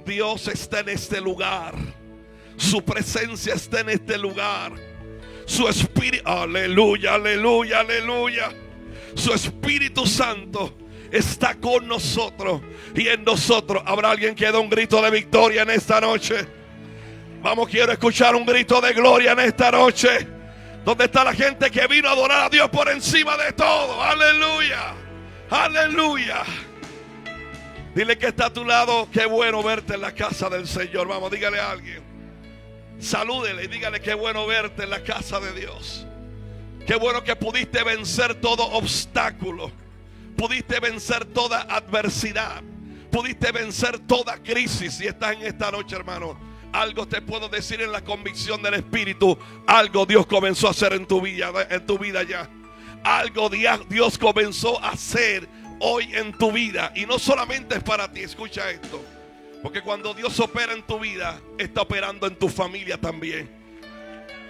Dios está en este lugar. Su presencia está en este lugar. Su espíritu, aleluya, aleluya, aleluya. Su Espíritu Santo está con nosotros y en nosotros. ¿Habrá alguien que dé un grito de victoria en esta noche? Vamos, quiero escuchar un grito de gloria en esta noche. ¿Dónde está la gente que vino a adorar a Dios por encima de todo? Aleluya, aleluya. Dile que está a tu lado: qué bueno verte en la casa del Señor. Vamos, dígale a alguien, salúdele y dígale: qué bueno verte en la casa de Dios. Qué bueno que pudiste vencer todo obstáculo, pudiste vencer toda adversidad, pudiste vencer toda crisis. Y estás en esta noche, hermano, algo te puedo decir en la convicción del Espíritu. Algo Dios comenzó a hacer en tu vida ya. Algo Dios comenzó a hacer hoy en tu vida. Y no solamente es para ti, escucha esto. Porque cuando Dios opera en tu vida, está operando en tu familia también.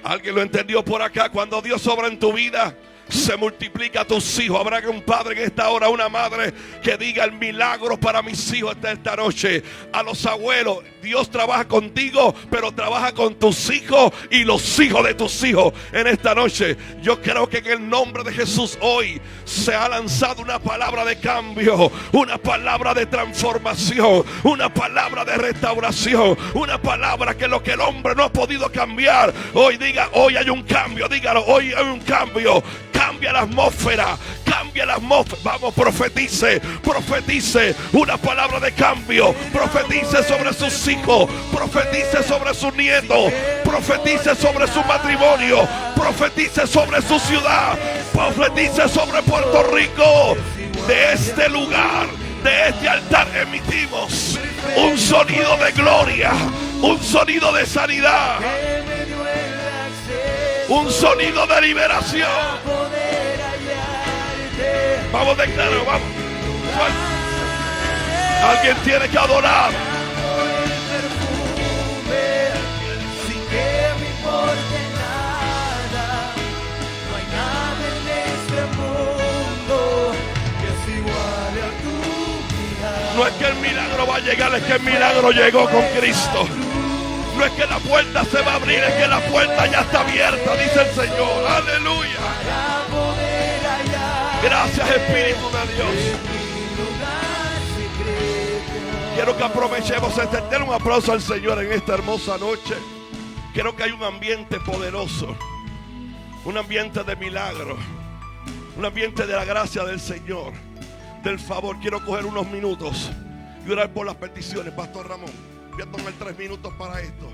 ¿Alguien lo entendió por acá? Cuando Dios obra en tu vida, se multiplica a tus hijos. Habrá un padre en esta hora, una madre, que diga: el milagro para mis hijos está esta noche. A los abuelos, Dios trabaja contigo, pero trabaja con tus hijos y los hijos de tus hijos en esta noche. Yo creo que en el nombre de Jesús hoy se ha lanzado una palabra de cambio, una palabra de transformación, una palabra de restauración, una palabra que lo que el hombre no ha podido cambiar, hoy diga: hoy hay un cambio. Dígalo: hoy hay un cambio. Cambia la atmósfera, cambia la atmósfera. Vamos, profetice, profetice una palabra de cambio. Profetice sobre sus hijos, profetice sobre sus nietos, profetice sobre su matrimonio, profetice sobre su ciudad, profetice sobre Puerto Rico. De este lugar, de este altar, emitimos un sonido de gloria, un sonido de sanidad, un sonido de liberación. Vamos a declarar, vamos. Alguien tiene que adorar. Sin que me importe nada, no hay nada en este mundo que se iguale a tu mirada. No es que el milagro va a llegar, es que el milagro llegó con Cristo. No es que la puerta se va a abrir, es que la puerta ya está abierta, dice el Señor. Aleluya. Gracias, Espíritu de Dios. Quiero que aprovechemos den un aplauso al Señor en esta hermosa noche. Creo que hay un ambiente poderoso, un ambiente de milagro, un ambiente de la gracia del Señor, del favor. Quiero coger unos minutos y orar por las peticiones. Pastor Ramón, voy a tomar 3 minutos para esto.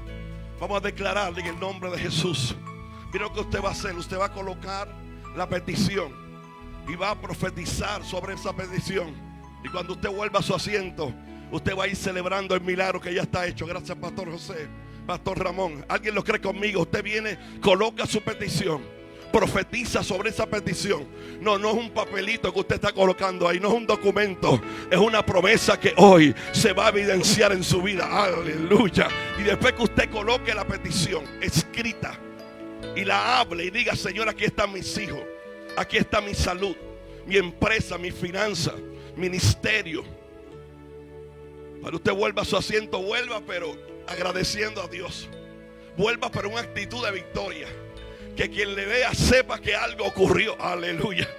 Vamos a declararle en el nombre de Jesús. Mira lo que usted va a hacer. Usted va a colocar la petición y va a profetizar sobre esa petición. Y cuando usted vuelva a su asiento, usted va a ir celebrando el milagro que ya está hecho. Gracias, Pastor José, Pastor Ramón. ¿Alguien lo cree conmigo? Usted viene, coloca su petición, profetiza sobre esa petición. No es un papelito que usted está colocando ahí, no es un documento, es una promesa que hoy se va a evidenciar en su vida. Aleluya. Y después que usted coloque la petición escrita y la hable y diga: Señor, aquí están mis hijos, aquí está mi salud, mi empresa, mi finanza, ministerio. Cuando usted vuelva a su asiento, vuelva pero agradeciendo a Dios. Vuelva pero una actitud de victoria. Que quien le vea sepa que algo ocurrió. Aleluya.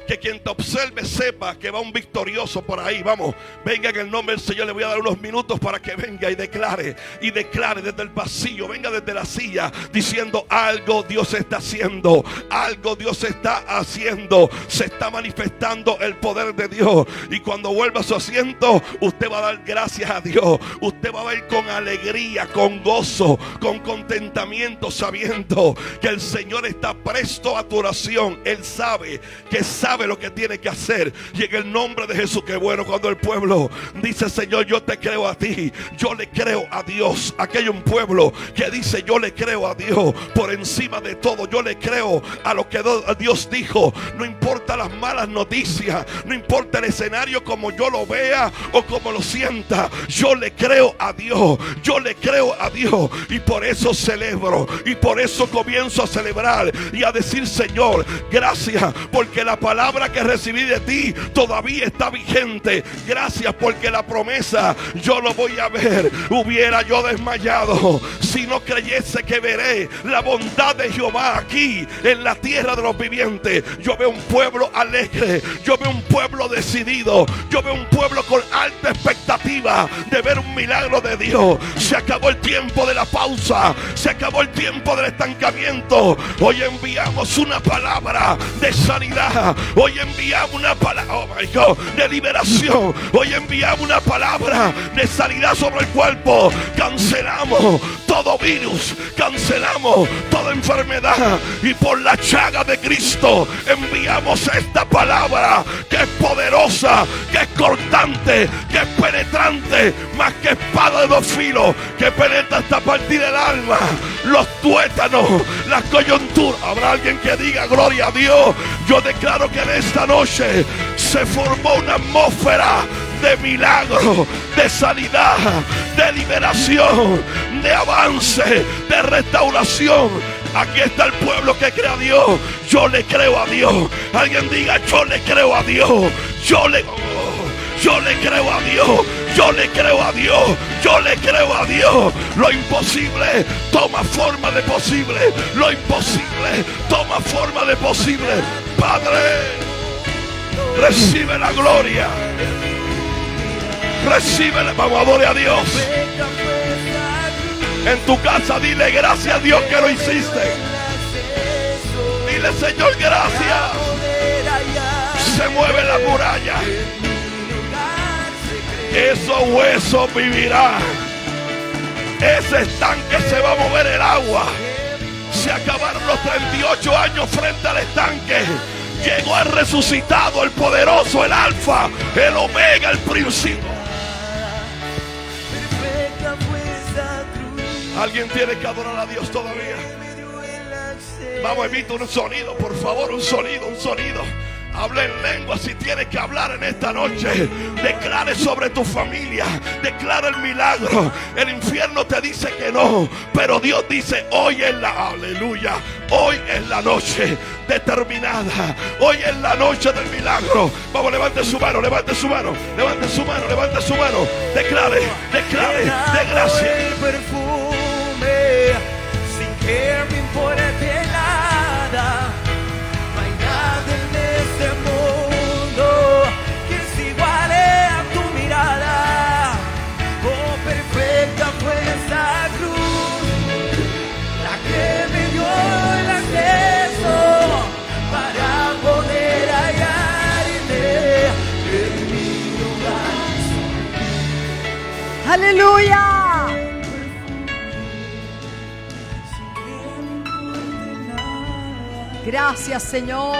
Que quien te observe sepa que va un victorioso por ahí. Vamos, venga en el nombre del Señor. Le voy a dar unos minutos para que venga y declare desde el pasillo. Venga desde la silla diciendo: algo Dios está haciendo, algo Dios está haciendo. Se está manifestando el poder de Dios. Y cuando vuelva a su asiento, usted va a dar gracias a Dios. Usted va a ver con alegría, con gozo, con contentamiento, sabiendo que el Señor está presto a tu oración. Él sabe lo que tiene que hacer. Y en el nombre de Jesús, que bueno cuando el pueblo dice: Señor, yo te creo a ti, yo le creo a Dios. Aquí hay un pueblo que dice: yo le creo a Dios por encima de todo, yo le creo a lo que Dios dijo. No importa las malas noticias, no importa el escenario como yo lo vea o como lo sienta, yo le creo a Dios, yo le creo a Dios. Y por eso celebro, y por eso comienzo a celebrar y a decir: Señor, gracias, porque la palabra palabra que recibí de ti todavía está vigente. Gracias porque la promesa yo lo voy a ver. Hubiera yo desmayado si no creyese que veré la bondad de Jehová aquí en la tierra de los vivientes. Yo veo un pueblo alegre, yo veo un pueblo decidido, yo veo un pueblo con alta expectativa de ver un milagro de Dios. Se acabó el tiempo de la pausa, se acabó el tiempo del estancamiento. Hoy enviamos una palabra de sanidad, hoy enviamos una palabra, oh my God, de liberación. Hoy enviamos una palabra de sanidad sobre el cuerpo. Cancelamos todo virus, cancelamos toda enfermedad, y por la llaga de Cristo enviamos esta palabra que es poderosa, que es cortante, que es penetrante, más que espada de dos filos, que penetra hasta partir el alma, los tuétanos, las coyunturas. Habrá alguien que diga gloria a Dios. Yo declaro que en esta noche se formó una atmósfera de milagro, de sanidad, de liberación, de avance, de restauración. Aquí está el pueblo que cree a Dios. Yo le creo a Dios. Alguien diga: yo le creo a Dios. Yo le creo a Dios. Yo le creo a Dios. Yo le creo a Dios. Lo imposible toma forma de posible. Lo imposible toma forma de posible. Padre, recibe la gloria. Recíbele, vamos, adore a Dios. En tu casa dile: gracias a Dios que lo hiciste. Dile: Señor, gracias. Se mueve la muralla. Esos huesos vivirán. Ese estanque se va a mover el agua. Se acabaron los 38 años frente al estanque. Llegó el resucitado, el poderoso, el alfa, el omega, el principio. Alguien tiene que adorar a Dios todavía. Vamos, emite un sonido, por favor, un sonido, un sonido. Habla en lengua si tienes que hablar en esta noche. Declare sobre tu familia. Declara el milagro. El infierno te dice que no, pero Dios dice: hoy es la, aleluya, hoy es la noche determinada. Hoy es la noche del milagro. Vamos, levante su mano, levante su mano, levante su mano, levante su mano. Declare, declare, de gracia. El perfume, sin que me importe nada. No hay nada en este mundo que se iguale a tu mirada. Oh, perfecta fue esa cruz, la que me dio el acceso para poder hallarme en mi lugar. ¡Aleluya! Gracias, Señor.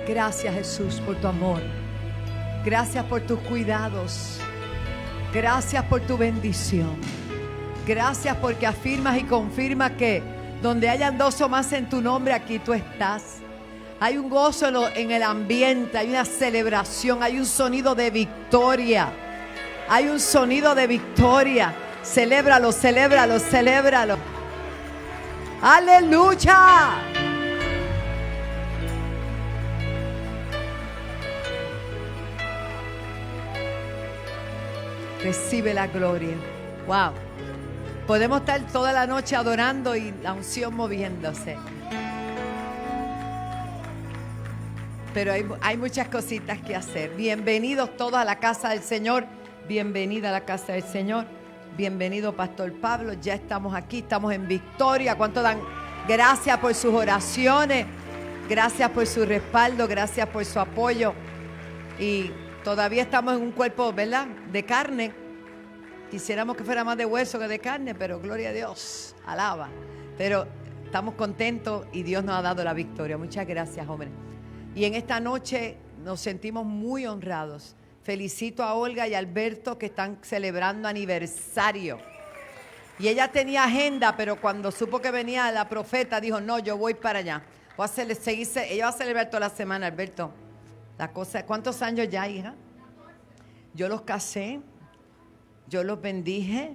Gracias, Jesús, por tu amor. Gracias por tus cuidados. Gracias por tu bendición. Gracias porque afirmas y confirmas que donde hayan dos o más en tu nombre, aquí tú estás. Hay un gozo en el ambiente, hay una celebración, hay un sonido de victoria. Hay un sonido de victoria. Celébralo, celébralo, celébralo. ¡Aleluya! Recibe la gloria. Wow. Podemos estar toda la noche adorando y la unción moviéndose. Pero hay muchas cositas que hacer. Bienvenidos todos a la casa del Señor. Bienvenida a la casa del Señor. Bienvenido, Pastor Pablo. Ya estamos aquí, estamos en victoria. ¿Cuánto dan gracias por sus oraciones? Gracias por su respaldo, gracias por su apoyo. Y todavía estamos en un cuerpo, ¿verdad?, de carne. Quisiéramos que fuera más de hueso que de carne, pero gloria a Dios, alaba. Pero estamos contentos y Dios nos ha dado la victoria. Muchas gracias, jóvenes. Y en esta noche nos sentimos muy honrados. Felicito a Olga y a Alberto que están celebrando aniversario. Y ella tenía agenda, pero cuando supo que venía la profeta, dijo: no, yo voy para allá. Ella va a celebrar toda la semana, Alberto. La cosa, ¿cuántos años ya, hija? Yo los casé yo los bendije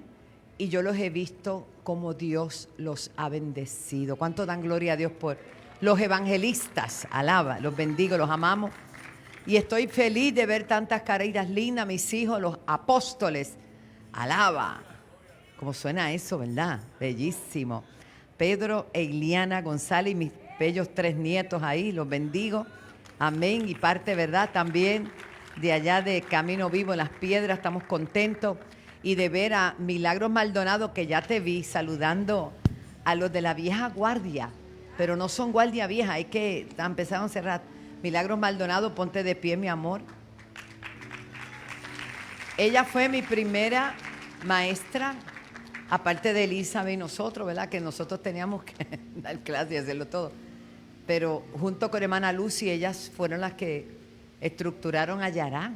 y yo los he visto como Dios los ha bendecido. ¿Cuánto dan gloria a Dios por los evangelistas? Alaba, los bendigo, los amamos. Y estoy feliz de ver tantas caritas lindas, mis hijos, los apóstoles. Alaba. ¿Cómo suena eso, verdad? Bellísimo. Pedro e Iliana González y mis bellos 3 nietos ahí, los bendigo. Amén. Y parte, ¿verdad? También de allá de Camino Vivo en Las Piedras, estamos contentos. Y de ver a Milagros Maldonado, que ya te vi saludando a los de la vieja guardia, pero no son guardia vieja, hay que empezaron a cerrar. Milagros Maldonado, ponte de pie, mi amor. Ella fue mi primera maestra, aparte de Elizabeth y nosotros, ¿verdad? Que nosotros teníamos que dar clases y hacerlo todo. Pero junto con hermana Lucy, ellas fueron las que estructuraron a Yará.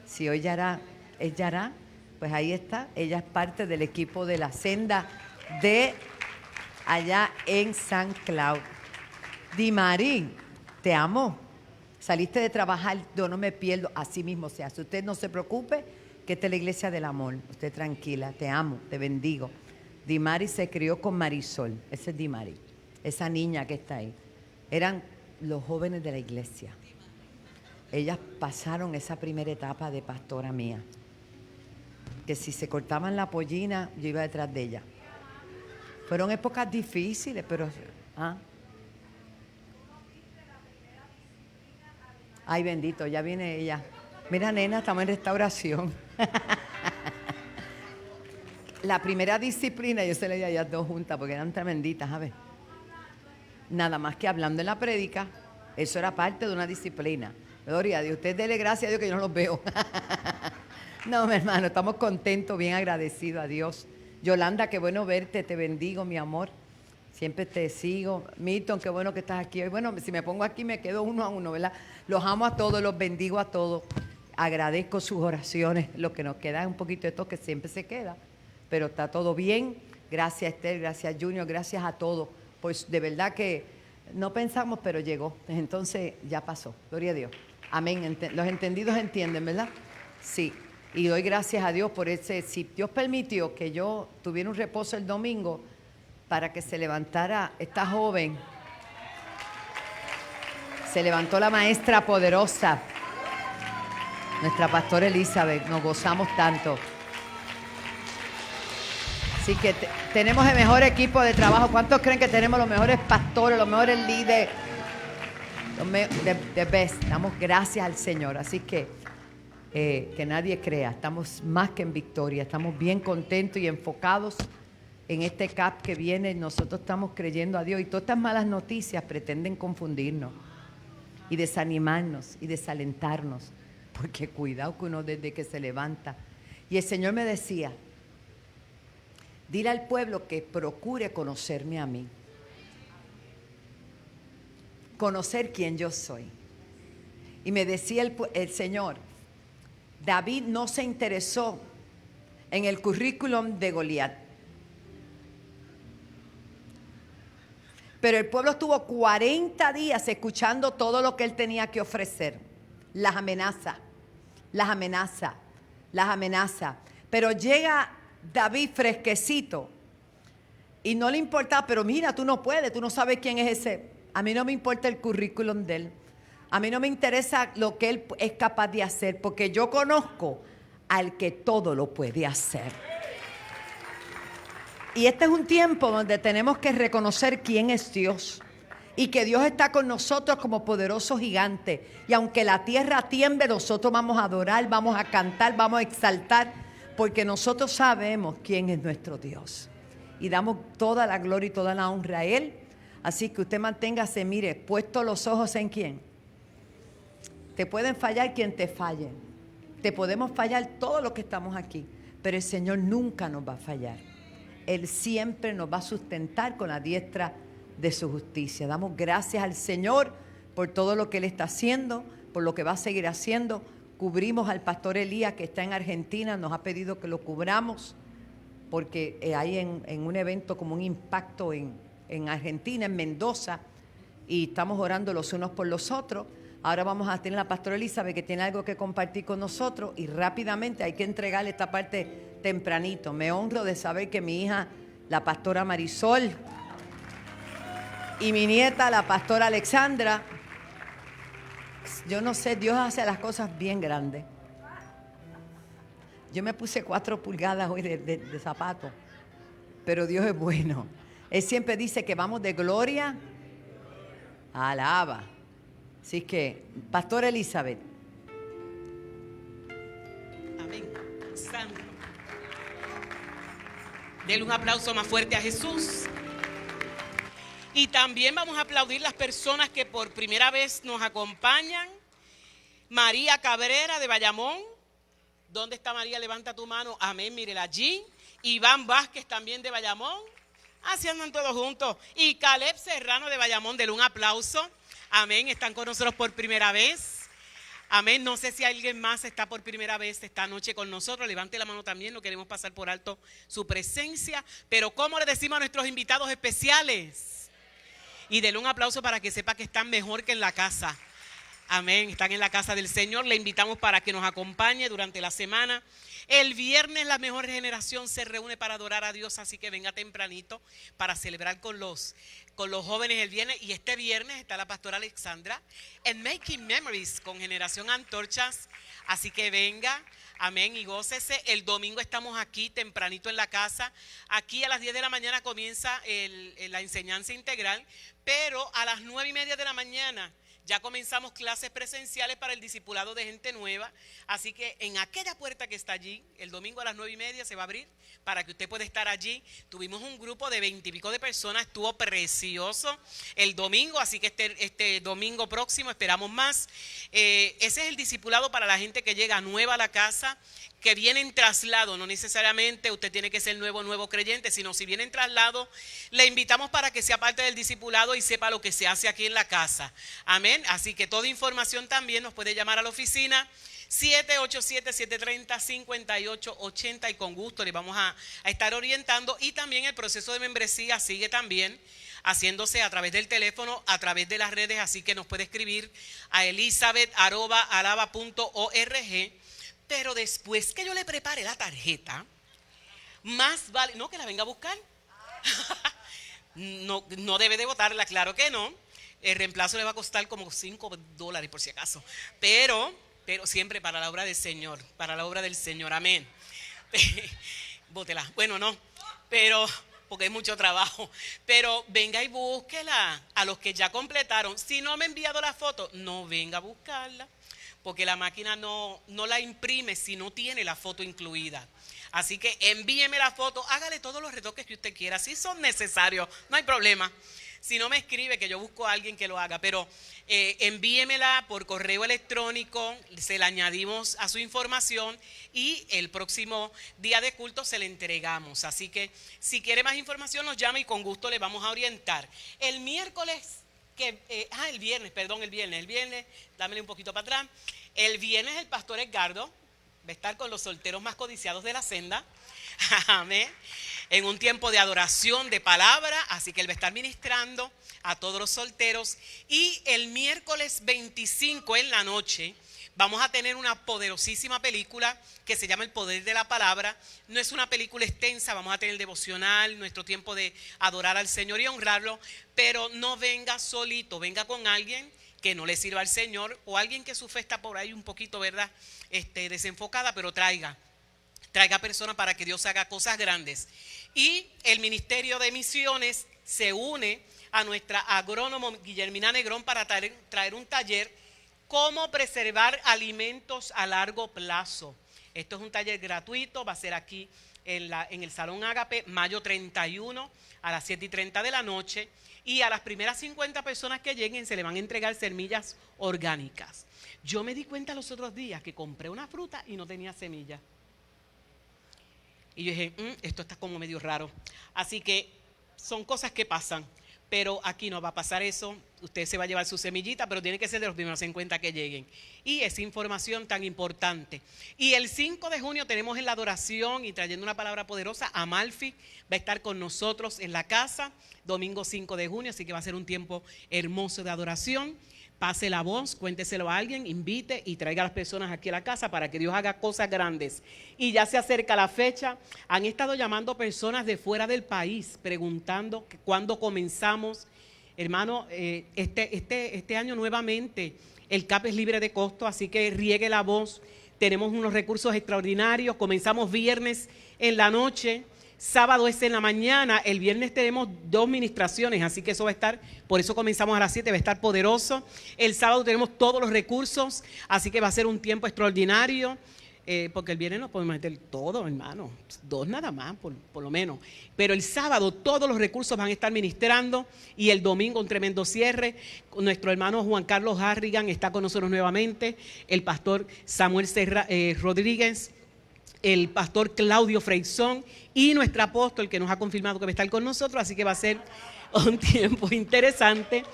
Si hoy Yará es Yará, pues ahí está. Ella es parte del equipo de la senda de allá en San Cloud. Dimari, te amo. Saliste de trabajar, yo no me pierdo, así mismo se hace. Usted no se preocupe, que esta es la iglesia del amor. Usted tranquila, te amo, te bendigo. Dimari se crió con Marisol, esa es Dimari, esa niña que está ahí. Eran los jóvenes de la iglesia. Ellas pasaron esa primera etapa de pastora mía. Que si se cortaban la pollina, yo iba detrás de ella. Fueron épocas difíciles, pero... Ay, bendito, ya viene ella. Mira, nena, estamos en restauración. La primera disciplina, yo se le di a ellas 2 juntas porque eran tremenditas, a ver. Nada más que hablando en la prédica, eso era parte de una disciplina. Gloria a Dios, usted dele gracias a Dios que yo no los veo. No, mi hermano, estamos contentos, bien agradecidos a Dios. Yolanda, qué bueno verte, te bendigo, mi amor. Siempre te sigo. Milton, qué bueno que estás aquí hoy. Bueno, si me pongo aquí me quedo 1 a 1, ¿verdad? Los amo a todos, los bendigo a todos. Agradezco sus oraciones. Lo que nos queda es un poquito de esto que siempre se queda. Pero está todo bien. Gracias, Esther, gracias, Junior, gracias a todos. Pues de verdad que no pensamos, pero llegó. Entonces ya pasó. Gloria a Dios. Amén. Los entendidos entienden, ¿verdad? Sí. Y doy gracias a Dios por ese, si Dios permitió que yo tuviera un reposo el domingo para que se levantara esta joven. Se levantó la maestra poderosa, nuestra pastora Elizabeth, nos gozamos tanto. Así que tenemos el mejor equipo de trabajo. ¿Cuántos creen que tenemos los mejores pastores, los mejores líderes? The best. Damos gracias al Señor. Así que nadie crea, estamos más que en victoria, estamos bien contentos y enfocados en este CAP que viene. Nosotros estamos creyendo a Dios y todas estas malas noticias pretenden confundirnos y desanimarnos y desalentarnos, porque cuidado que uno desde que se levanta. Y el Señor me decía, dile al pueblo que procure conocerme a mí, conocer quién yo soy. Y me decía el Señor, David no se interesó en el currículum de Goliat, pero el pueblo estuvo 40 días escuchando todo lo que él tenía que ofrecer. Las amenazas, las amenazas, las amenazas. Pero llega David fresquecito y no le importa, pero mira, tú no puedes, tú no sabes quién es ese. A mí no me importa el currículum de él. A mí no me interesa lo que él es capaz de hacer, porque yo conozco al que todo lo puede hacer. Y este es un tiempo donde tenemos que reconocer quién es Dios y que Dios está con nosotros como poderoso gigante. Y aunque la tierra tiemble, nosotros vamos a adorar, vamos a cantar, vamos a exaltar, porque nosotros sabemos quién es nuestro Dios. Y damos toda la gloria y toda la honra a Él. Así que usted manténgase, mire, puesto los ojos en quién. Te pueden fallar quien te falle. Te podemos fallar todos los que estamos aquí, pero el Señor nunca nos va a fallar. Él siempre nos va a sustentar con la diestra de su justicia. Damos gracias al Señor por todo lo que Él está haciendo, por lo que va a seguir haciendo. Cubrimos al pastor Elías, que está en Argentina, nos ha pedido que lo cubramos, porque hay en un evento como un impacto en Argentina, en Mendoza, y estamos orando los unos por los otros. Ahora vamos a tener a la pastora Elizabeth, que tiene algo que compartir con nosotros, y rápidamente hay que entregarle esta parte tempranito. Me honro de saber que mi hija, la pastora Marisol, y mi nieta, la pastora Alexandra, yo no sé, Dios hace las cosas bien grandes. Yo me puse 4 pulgadas hoy de zapato, pero Dios es bueno. Él siempre dice que vamos de gloria a alaba. Así que, pastora Elizabeth. Amén. Santo. Denle un aplauso más fuerte a Jesús. Y también vamos a aplaudir las personas que por primera vez nos acompañan. María Cabrera de Bayamón. ¿Dónde está María? Levanta tu mano. Amén, mírela allí. Iván Vázquez también de Bayamón. Así andan todos juntos. Y Caleb Serrano de Bayamón, denle un aplauso. Amén, están con nosotros por primera vez. Amén, no sé si alguien más está por primera vez esta noche con nosotros. Levante la mano también, no queremos pasar por alto su presencia. Pero ¿cómo le decimos a nuestros invitados especiales? Y denle un aplauso para que sepa que están mejor que en la casa. Amén, están en la casa del Señor. Le invitamos para que nos acompañe durante la semana. El viernes la mejor generación se reúne para adorar a Dios, así que venga tempranito para celebrar con los jóvenes el viernes. Y este viernes está la pastora Alexandra en Making Memories con Generación Antorchas, así que venga, amén, y gócese. El domingo estamos aquí tempranito en la casa. Aquí a las 10 de la mañana comienza la enseñanza integral, pero a las 9:30 de la mañana ya comenzamos clases presenciales para el discipulado de gente nueva. Así que en aquella puerta que está allí, el domingo a las 9:30 se va a abrir para que usted pueda estar allí. Tuvimos un grupo de 20 y pico de personas, estuvo precioso el domingo, así que este domingo próximo esperamos más. Ese es el discipulado para la gente que llega nueva a la casa, que viene en traslado. No necesariamente usted tiene que ser nuevo creyente, sino si viene en traslado, le invitamos para que sea parte del discipulado y sepa lo que se hace aquí en la casa. Amén. Así que toda información también nos puede llamar a la oficina 787-730-5880 y con gusto le vamos a estar orientando. Y también el proceso de membresía sigue también haciéndose a través del teléfono, a través de las redes, así que nos puede escribir a elizabeth@alaba.org. Pero después que yo le prepare la tarjeta, más vale, no que la venga a buscar. No debe de botarla, claro que no. El reemplazo le va a costar como $5 por si acaso. Pero siempre para la obra del Señor, amén. Bótela. Bueno, no, pero porque es mucho trabajo. Pero venga y búsquela. A los que ya completaron, si no me ha enviado la foto, no venga a buscarla, porque la máquina no la imprime si no tiene la foto incluida. Así que envíeme la foto, hágale todos los retoques que usted quiera, si son necesarios, no hay problema. Si no me escribe, que yo busco a alguien que lo haga, pero envíemela por correo electrónico, se la añadimos a su información y el próximo día de culto se le entregamos. Así que si quiere más información nos llama y con gusto le vamos a orientar. El miércoles, el viernes, dámele un poquito para atrás. El viernes el pastor Edgardo va a estar con los solteros más codiciados de la senda. Amén. En un tiempo de adoración, de palabra, así que él va a estar ministrando a todos los solteros. Y el miércoles 25 en la noche vamos a tener una poderosísima película que se llama El Poder de la Palabra. No es una película extensa, vamos a tener el devocional, nuestro tiempo de adorar al Señor y honrarlo, pero no venga solito, venga con alguien que no le sirva al Señor o alguien que su fe está por ahí un poquito, ¿verdad? Desenfocada, pero traiga personas para que Dios haga cosas grandes. Y el Ministerio de Misiones se une a nuestra agrónomo Guillermina Negrón para traer un taller, cómo preservar alimentos a largo plazo. Esto es un taller gratuito, va a ser aquí en el Salón Ágape, mayo 31 a las 7:30 de la noche. Y a las primeras 50 personas que lleguen se le van a entregar semillas orgánicas. Yo me di cuenta los otros días que compré una fruta y no tenía semilla. Y yo dije, esto está como medio raro. Así que son cosas que pasan. Pero aquí no va a pasar eso. Usted se va a llevar su semillita, pero tiene que ser de los primeros 50 que lleguen. Y esa información tan importante. Y el 5 de junio tenemos en la adoración y trayendo una palabra poderosa, Amalfi va a estar con nosotros en la casa. Domingo 5 de junio, así que va a ser un tiempo hermoso de adoración. pase la voz, cuénteselo a alguien, invite y traiga a las personas aquí a la casa para que Dios haga cosas grandes. Y ya se acerca la fecha. Han estado llamando personas de fuera del país preguntando cuándo comenzamos. Hermano, este año nuevamente el CAP es libre de costo, así que riegue la voz. Tenemos unos recursos extraordinarios. Comenzamos viernes en la noche. Sábado es en la mañana, el viernes tenemos 2 ministraciones, así que eso va a estar, por eso comenzamos a las 7, va a estar poderoso. El sábado tenemos todos los recursos, así que va a ser un tiempo extraordinario, porque el viernes no podemos meter todo, hermano, 2 nada más, por lo menos. Pero el sábado todos los recursos van a estar ministrando y el domingo un tremendo cierre. Nuestro hermano Juan Carlos Harrigan está con nosotros nuevamente, el pastor Samuel Rodríguez, el pastor Claudio Freizón y nuestro apóstol que nos ha confirmado que va a estar con nosotros, así que va a ser un tiempo interesante.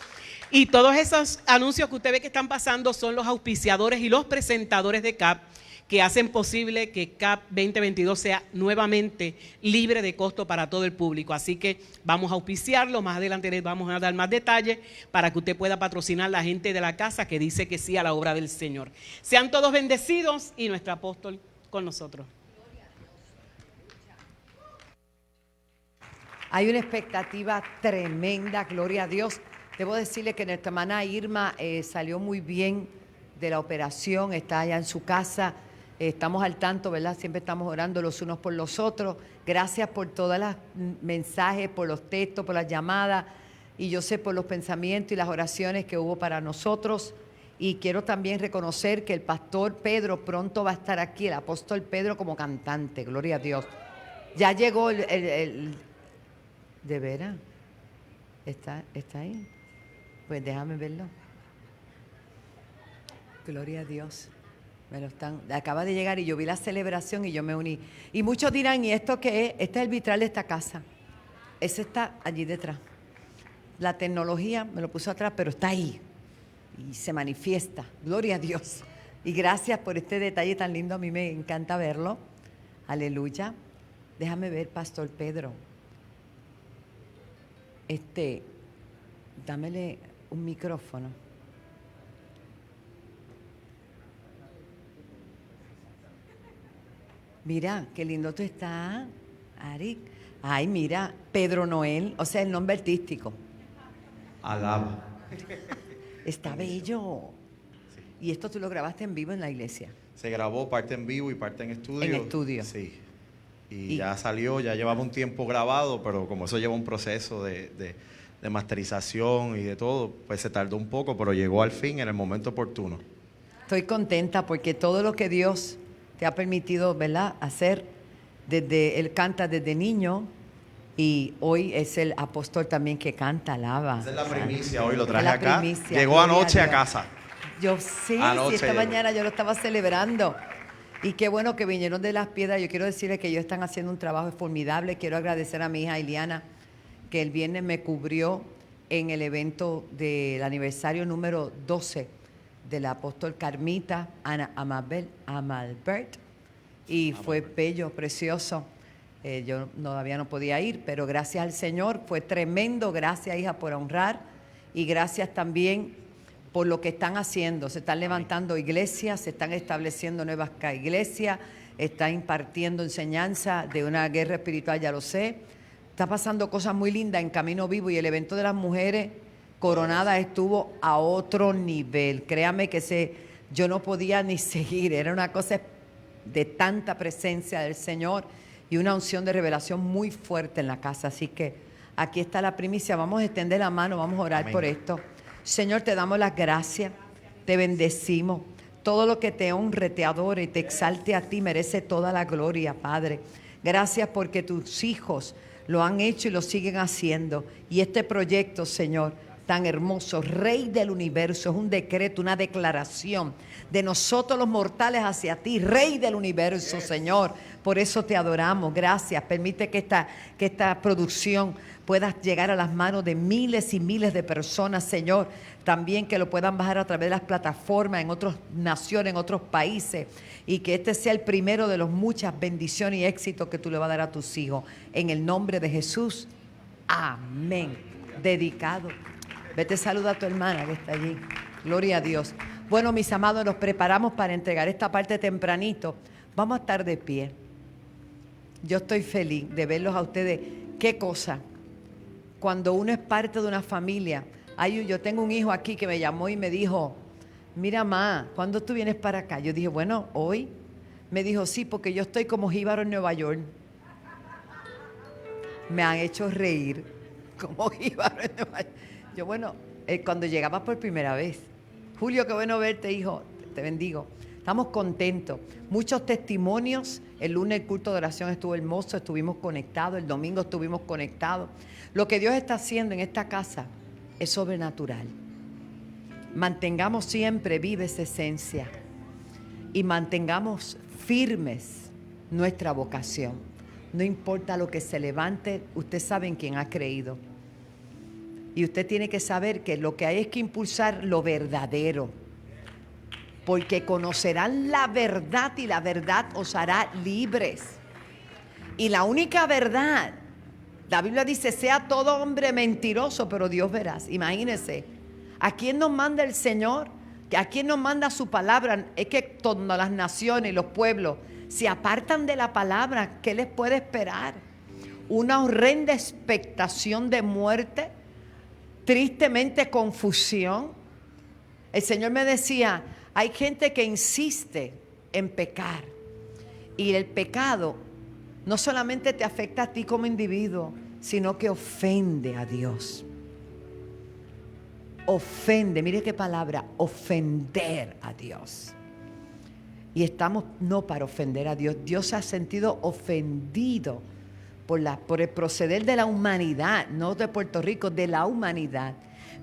Y todos esos anuncios que usted ve que están pasando son los auspiciadores y los presentadores de CAP que hacen posible que CAP 2022 sea nuevamente libre de costo para todo el público. Así que vamos a auspiciarlo, más adelante les vamos a dar más detalles para que usted pueda patrocinar a la gente de la casa que dice que sí a la obra del Señor. Sean todos bendecidos y nuestro apóstol con nosotros. Hay una expectativa tremenda, gloria a Dios. Debo decirle que nuestra hermana Irma salió muy bien de la operación, está allá en su casa. Estamos al tanto, ¿verdad? Siempre estamos orando los unos por los otros. Gracias por todos los mensajes, por los textos, por las llamadas. Y yo sé por los pensamientos y las oraciones que hubo para nosotros. Y quiero también reconocer que el pastor Pedro pronto va a estar aquí, el apóstol Pedro como cantante, gloria a Dios. Ya llegó el ¿de veras? ¿Está ahí? Pues déjame verlo. Gloria a Dios. Acaba de llegar y yo vi la celebración y yo me uní. Y muchos dirán, ¿y esto qué es? Este es el vitral de esta casa. Ese está allí detrás. La tecnología me lo puso atrás, pero está ahí. Y se manifiesta. Gloria a Dios. Y gracias por este detalle tan lindo. A mí me encanta verlo. Aleluya. Déjame ver, Pastor Pedro. Dámele un micrófono. Mira, qué lindo tú estás, Arik. Ay, mira, Pedro Noel, o sea, el nombre artístico. Alaba. Está bello. Sí. ¿Y esto tú lo grabaste en vivo en la iglesia? Se grabó parte en vivo y parte en estudio. En estudio. Sí. Y ya salió, ya llevaba un tiempo grabado, pero como eso lleva un proceso de masterización y de todo, pues se tardó un poco, pero llegó al fin en el momento oportuno. Estoy contenta porque todo lo que Dios te ha permitido, ¿verdad?, hacer, él canta desde niño y hoy es el apóstol también que canta, alaba. Esa es la primicia, hoy lo traje la acá. primicia, Llegó gloria anoche a a Dios. casa. Yo sí, Anoche esta llegó. mañana yo lo estaba celebrando. Y qué bueno que vinieron de Las Piedras. Yo quiero decirles que ellos están haciendo un trabajo formidable. Quiero agradecer a mi hija Iliana, que el viernes me cubrió en el evento del aniversario número 12 del apóstol Carmita Amalbert. Y fue bello, precioso. Yo todavía no podía ir, pero gracias al Señor, fue tremendo. Gracias, hija, por honrar. Y gracias también por lo que están haciendo. Se están levantando iglesias, se están estableciendo nuevas iglesias, están impartiendo enseñanza de una guerra espiritual, ya lo sé. Está pasando cosas muy lindas en Camino Vivo y el evento de las mujeres coronadas estuvo a otro nivel. Créame que yo no podía ni seguir, era una cosa de tanta presencia del Señor y una unción de revelación muy fuerte en la casa. Así que aquí está la primicia, vamos a extender la mano, vamos a orar. Amén. Por esto. Señor, te damos las gracias, te bendecimos. Todo lo que te honre, te adore y te exalte a ti merece toda la gloria, Padre. Gracias porque tus hijos lo han hecho y lo siguen haciendo. Y este proyecto, Señor, tan hermoso, Rey del universo, es un decreto, una declaración de nosotros los mortales hacia ti, Rey del universo, Señor. Por eso te adoramos. Gracias. Permite que esta producción pueda llegar a las manos de miles y miles de personas, Señor. También que lo puedan bajar a través de las plataformas en otras naciones, en otros países. Y que este sea el primero de las muchas bendiciones y éxitos que tú le vas a dar a tus hijos. En el nombre de Jesús. Amén. Dedicado. Vete, saluda a tu hermana que está allí. Gloria a Dios. Bueno, mis amados, nos preparamos para entregar esta parte tempranito. Vamos a estar de pie. Yo estoy feliz de verlos a ustedes. ¿Qué cosa? Cuando uno es parte de una familia. Yo tengo un hijo aquí que me llamó y me dijo, mira, ma, ¿cuándo tú vienes para acá? Yo dije, bueno, hoy. Me dijo, sí, porque yo estoy como jíbaro en Nueva York. Me han hecho reír como jíbaro en Nueva York. Yo, bueno, cuando llegaba por primera vez. Julio, qué bueno verte, hijo. Te bendigo. Estamos contentos. Muchos testimonios. El lunes el culto de oración estuvo hermoso, estuvimos conectados. El domingo estuvimos conectados. Lo que Dios está haciendo en esta casa es sobrenatural. Mantengamos siempre viva esa esencia y mantengamos firmes nuestra vocación. No importa lo que se levante, usted sabe en quién ha creído. Y usted tiene que saber que lo que hay es que impulsar lo verdadero. Porque conocerán la verdad y la verdad os hará libres. Y la única verdad, la Biblia dice, sea todo hombre mentiroso, pero Dios verás. Imagínense, ¿a quién nos manda el Señor? ¿A quién nos manda su palabra? Es que todas las naciones y los pueblos se apartan de la palabra. ¿Qué les puede esperar? Una horrenda expectación de muerte, tristemente confusión. El Señor me decía, hay gente que insiste en pecar y el pecado no solamente te afecta a ti como individuo, sino que ofende a Dios. Ofende, mire qué palabra, ofender a Dios. Y estamos no para ofender a Dios. Dios se ha sentido ofendido por el proceder de la humanidad, no de Puerto Rico, de la humanidad.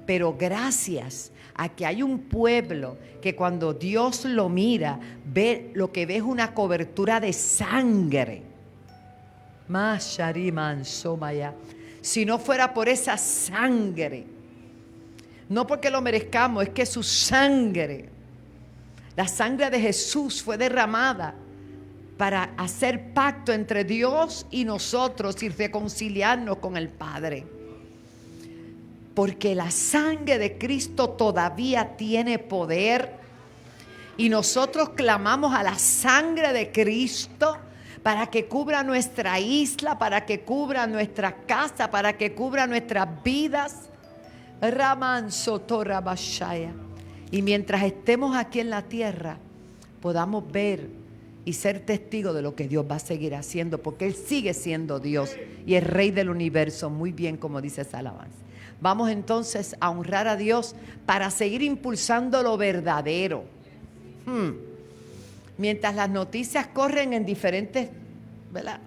Pero gracias a que hay un pueblo que cuando Dios lo mira, lo que ve es una cobertura de sangre. Si no fuera por esa sangre, no porque lo merezcamos, es que su sangre, la sangre de Jesús fue derramada para hacer pacto entre Dios y nosotros y reconciliarnos con el Padre. Porque la sangre de Cristo todavía tiene poder y nosotros clamamos a la sangre de Cristo para que cubra nuestra isla, para que cubra nuestra casa, para que cubra nuestras vidas. Y mientras estemos aquí en la tierra, podamos ver y ser testigos de lo que Dios va a seguir haciendo, porque Él sigue siendo Dios y es Rey del universo, muy bien como dice esa alabanza. Vamos entonces a honrar a Dios para seguir impulsando lo verdadero. Mientras las noticias corren en diferentes, ¿verdad?,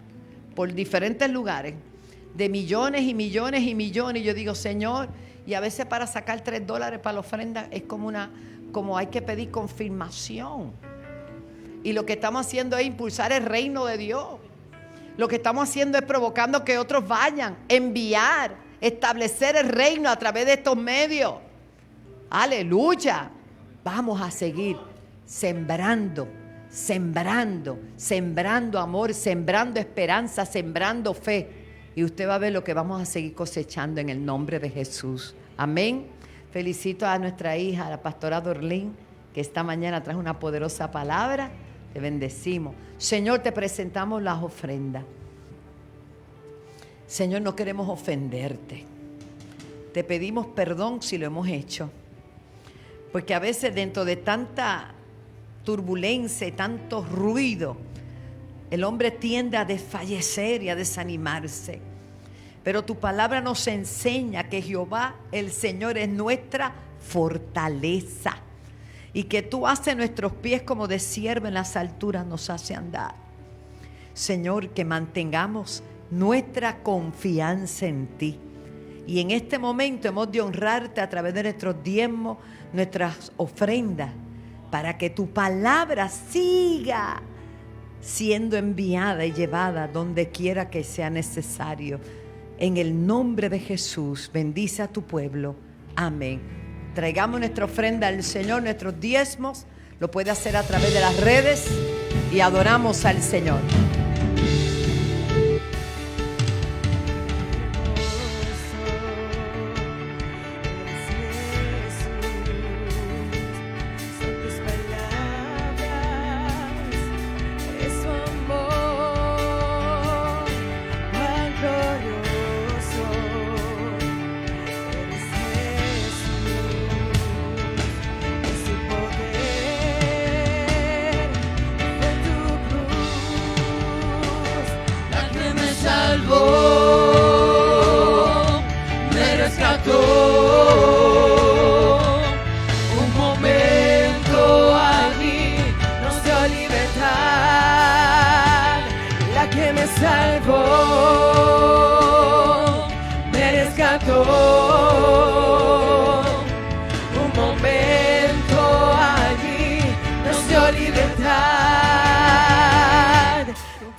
por diferentes lugares, de millones y millones y millones, yo digo, Señor, y a veces para sacar $3 para la ofrenda es como hay que pedir confirmación. Y lo que estamos haciendo es impulsar el reino de Dios. Lo que estamos haciendo es provocando que otros vayan, enviar, establecer el reino a través de estos medios. Aleluya. Vamos a seguir sembrando amor, sembrando esperanza, sembrando fe. Y usted va a ver lo que vamos a seguir cosechando en el nombre de Jesús. Amén. Felicito a nuestra hija, la pastora Dorlín, que esta mañana trajo una poderosa palabra. Te bendecimos. Señor, te presentamos las ofrendas. Señor, no queremos ofenderte. Te pedimos perdón si lo hemos hecho. Porque a veces dentro de tanta turbulencia y tanto ruido, el hombre tiende a desfallecer y a desanimarse. Pero tu palabra nos enseña que Jehová, el Señor, es nuestra fortaleza. Y que tú haces nuestros pies como de ciervo en las alturas nos hace andar. Señor, que mantengamos nuestra confianza en ti. Y en este momento hemos de honrarte a través de nuestros diezmos, nuestras ofrendas, para que tu palabra siga siendo enviada y llevada donde quiera que sea necesario. En el nombre de Jesús, bendice a tu pueblo. Amén. Traigamos nuestra ofrenda al Señor, nuestros diezmos. Lo puede hacer a través de las redes y adoramos al Señor. salvó, me rescató. Un momento allí nos dio libertad. La que me salvó, me rescató. Un momento allí nos dio libertad.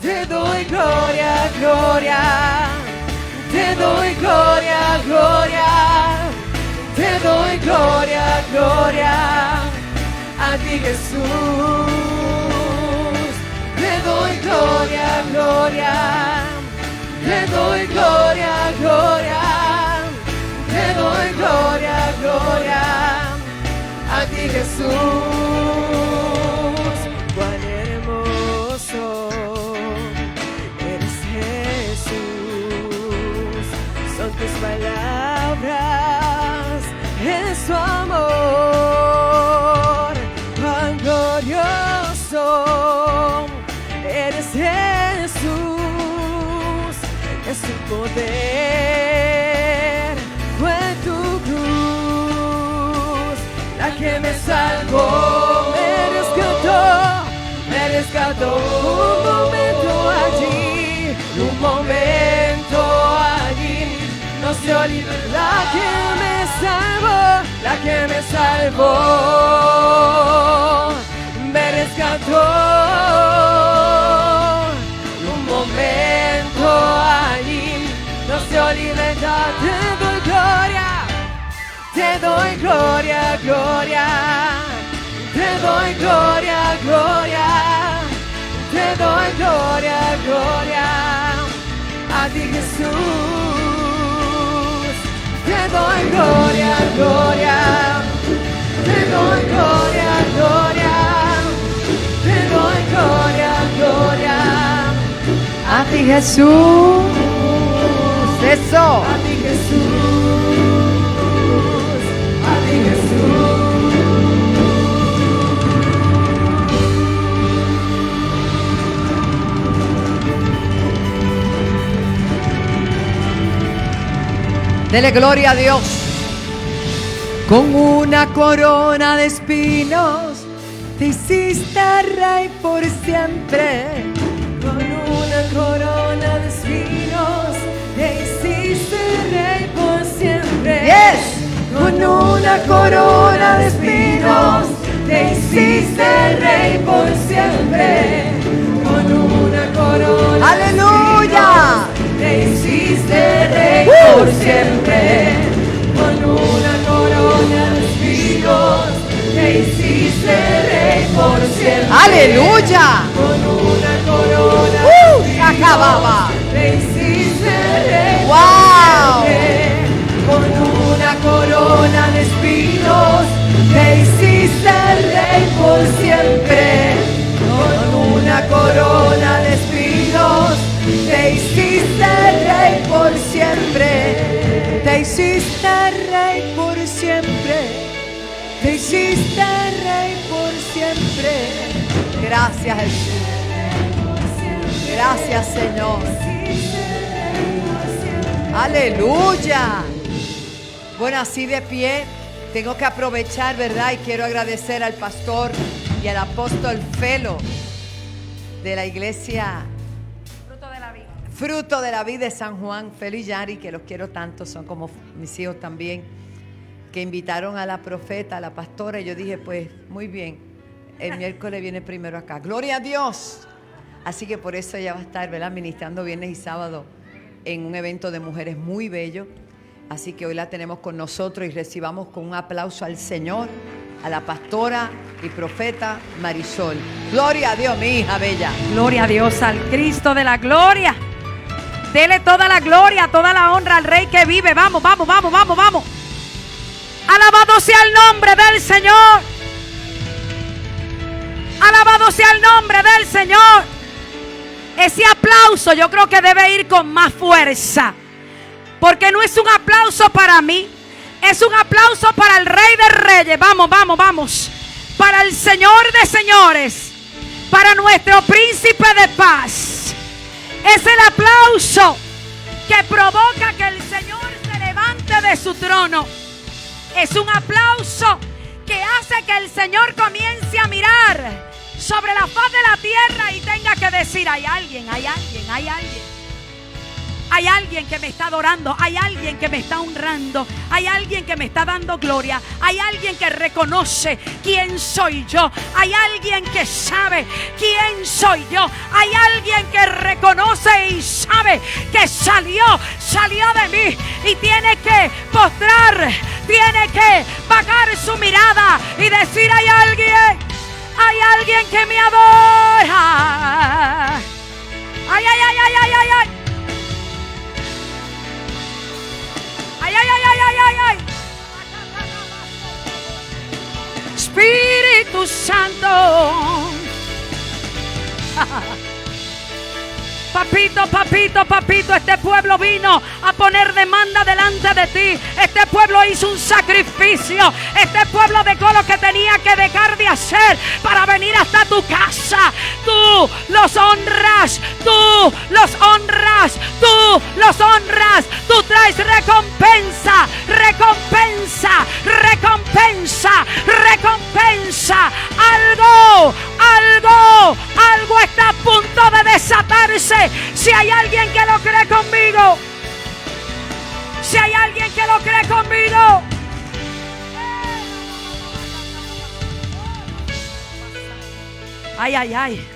Te doy gloria, gloria. Te doy gloria, gloria. Te doy gloria, gloria. A ti, Jesús. Te doy gloria, gloria. Te doy gloria, gloria. Te doy gloria, gloria. A ti, Jesús. Cuán hermoso eres, Jesús. Son tus palabras, es su amor. Cuán glorioso eres, Jesús. Es tu poder, fue tu cruz la que me salvó, me rescató. Un momento allí nos dio libertad. La que me salvó, me rescató. Un momento allí nos dio libertad. Te doy gloria, gloria. Te doy gloria, gloria. Te doy gloria, gloria. A ti, Jesús. Te doy gloria, gloria. Te doy gloria, gloria. Te doy gloria, gloria. A ti, Jesús. Eso. A ti, Jesús. A ti, Jesús. Dele gloria a Dios. Con una corona de espinos te hiciste rey por siempre. Con una corona de espinos te hiciste rey por siempre. Yes. Con una corona de espinos te hiciste rey por siempre. Con una corona ¡Aleluya! te hiciste rey por siempre. Con una corona de espinos te hiciste rey por siempre. ¡Aleluya! Con una corona Se acababa. te hiciste rey ¡Wow! por siempre. Con una corona de espinos te hiciste rey por siempre. Con una corona de espinos te hiciste rey por siempre. Te hiciste rey por siempre. Te hiciste rey por siempre. Gracias, Jesús. Gracias, Señor. Aleluya. Bueno, así de pie, tengo que aprovechar, ¿verdad? Y quiero agradecer al pastor y al apóstol Felo de la iglesia Fruto de la Vida de San Juan, Felo y Yari, que los quiero tanto, son como mis hijos también, que invitaron a la profeta, a la pastora, y yo dije, pues, muy bien, el miércoles viene primero acá. ¡Gloria a Dios! Así que por eso ella va a estar, ¿verdad?, ministrando viernes y sábado en un evento de mujeres muy bello. Así que hoy la tenemos con nosotros y recibamos con un aplauso al Señor, a la pastora y profeta Marisol. ¡Gloria a Dios, mi hija bella! Gloria a Dios, al Cristo de la gloria. Dele toda la gloria, toda la honra al Rey que vive. Vamos, vamos, vamos, vamos, vamos. Alabado sea el nombre del Señor. Alabado sea el nombre del Señor. Ese aplauso yo creo que debe ir con más fuerza, porque no es un aplauso para mí, es un aplauso para el Rey de Reyes. Vamos, vamos, vamos. Para el Señor de señores, para nuestro Príncipe de paz. Es el aplauso aplauso que provoca que el Señor se levante de su trono. Es un aplauso que hace que el Señor comience a mirar sobre la faz de la tierra y tenga que decir: hay alguien, hay alguien, hay alguien. Hay alguien que me está adorando, hay alguien que me está honrando, hay alguien que me está dando gloria, hay alguien que reconoce quién soy yo, hay alguien que sabe quién soy yo, hay alguien que reconoce y sabe que salió de mí y tiene que postrar, tiene que bajar su mirada y decir: hay alguien que me adora. Ay, ay, ay, ay, ay, ay, ay. Ay, ay, ay, ay, ay, ay, ay. Espíritu Santo. Papito, papito, papito, este pueblo vino a poner demanda delante de ti. Este pueblo hizo un sacrificio. Este pueblo dejó lo que tenía que dejar de hacer para venir hasta tu casa. Tú los honras, tú los honras, tú los honras. Tú traes recompensa, recompensa, recompensa, recompensa. Algo está a punto de desatarse. Si hay alguien que lo cree conmigo, si hay alguien que lo cree conmigo. Ay, ay, ay.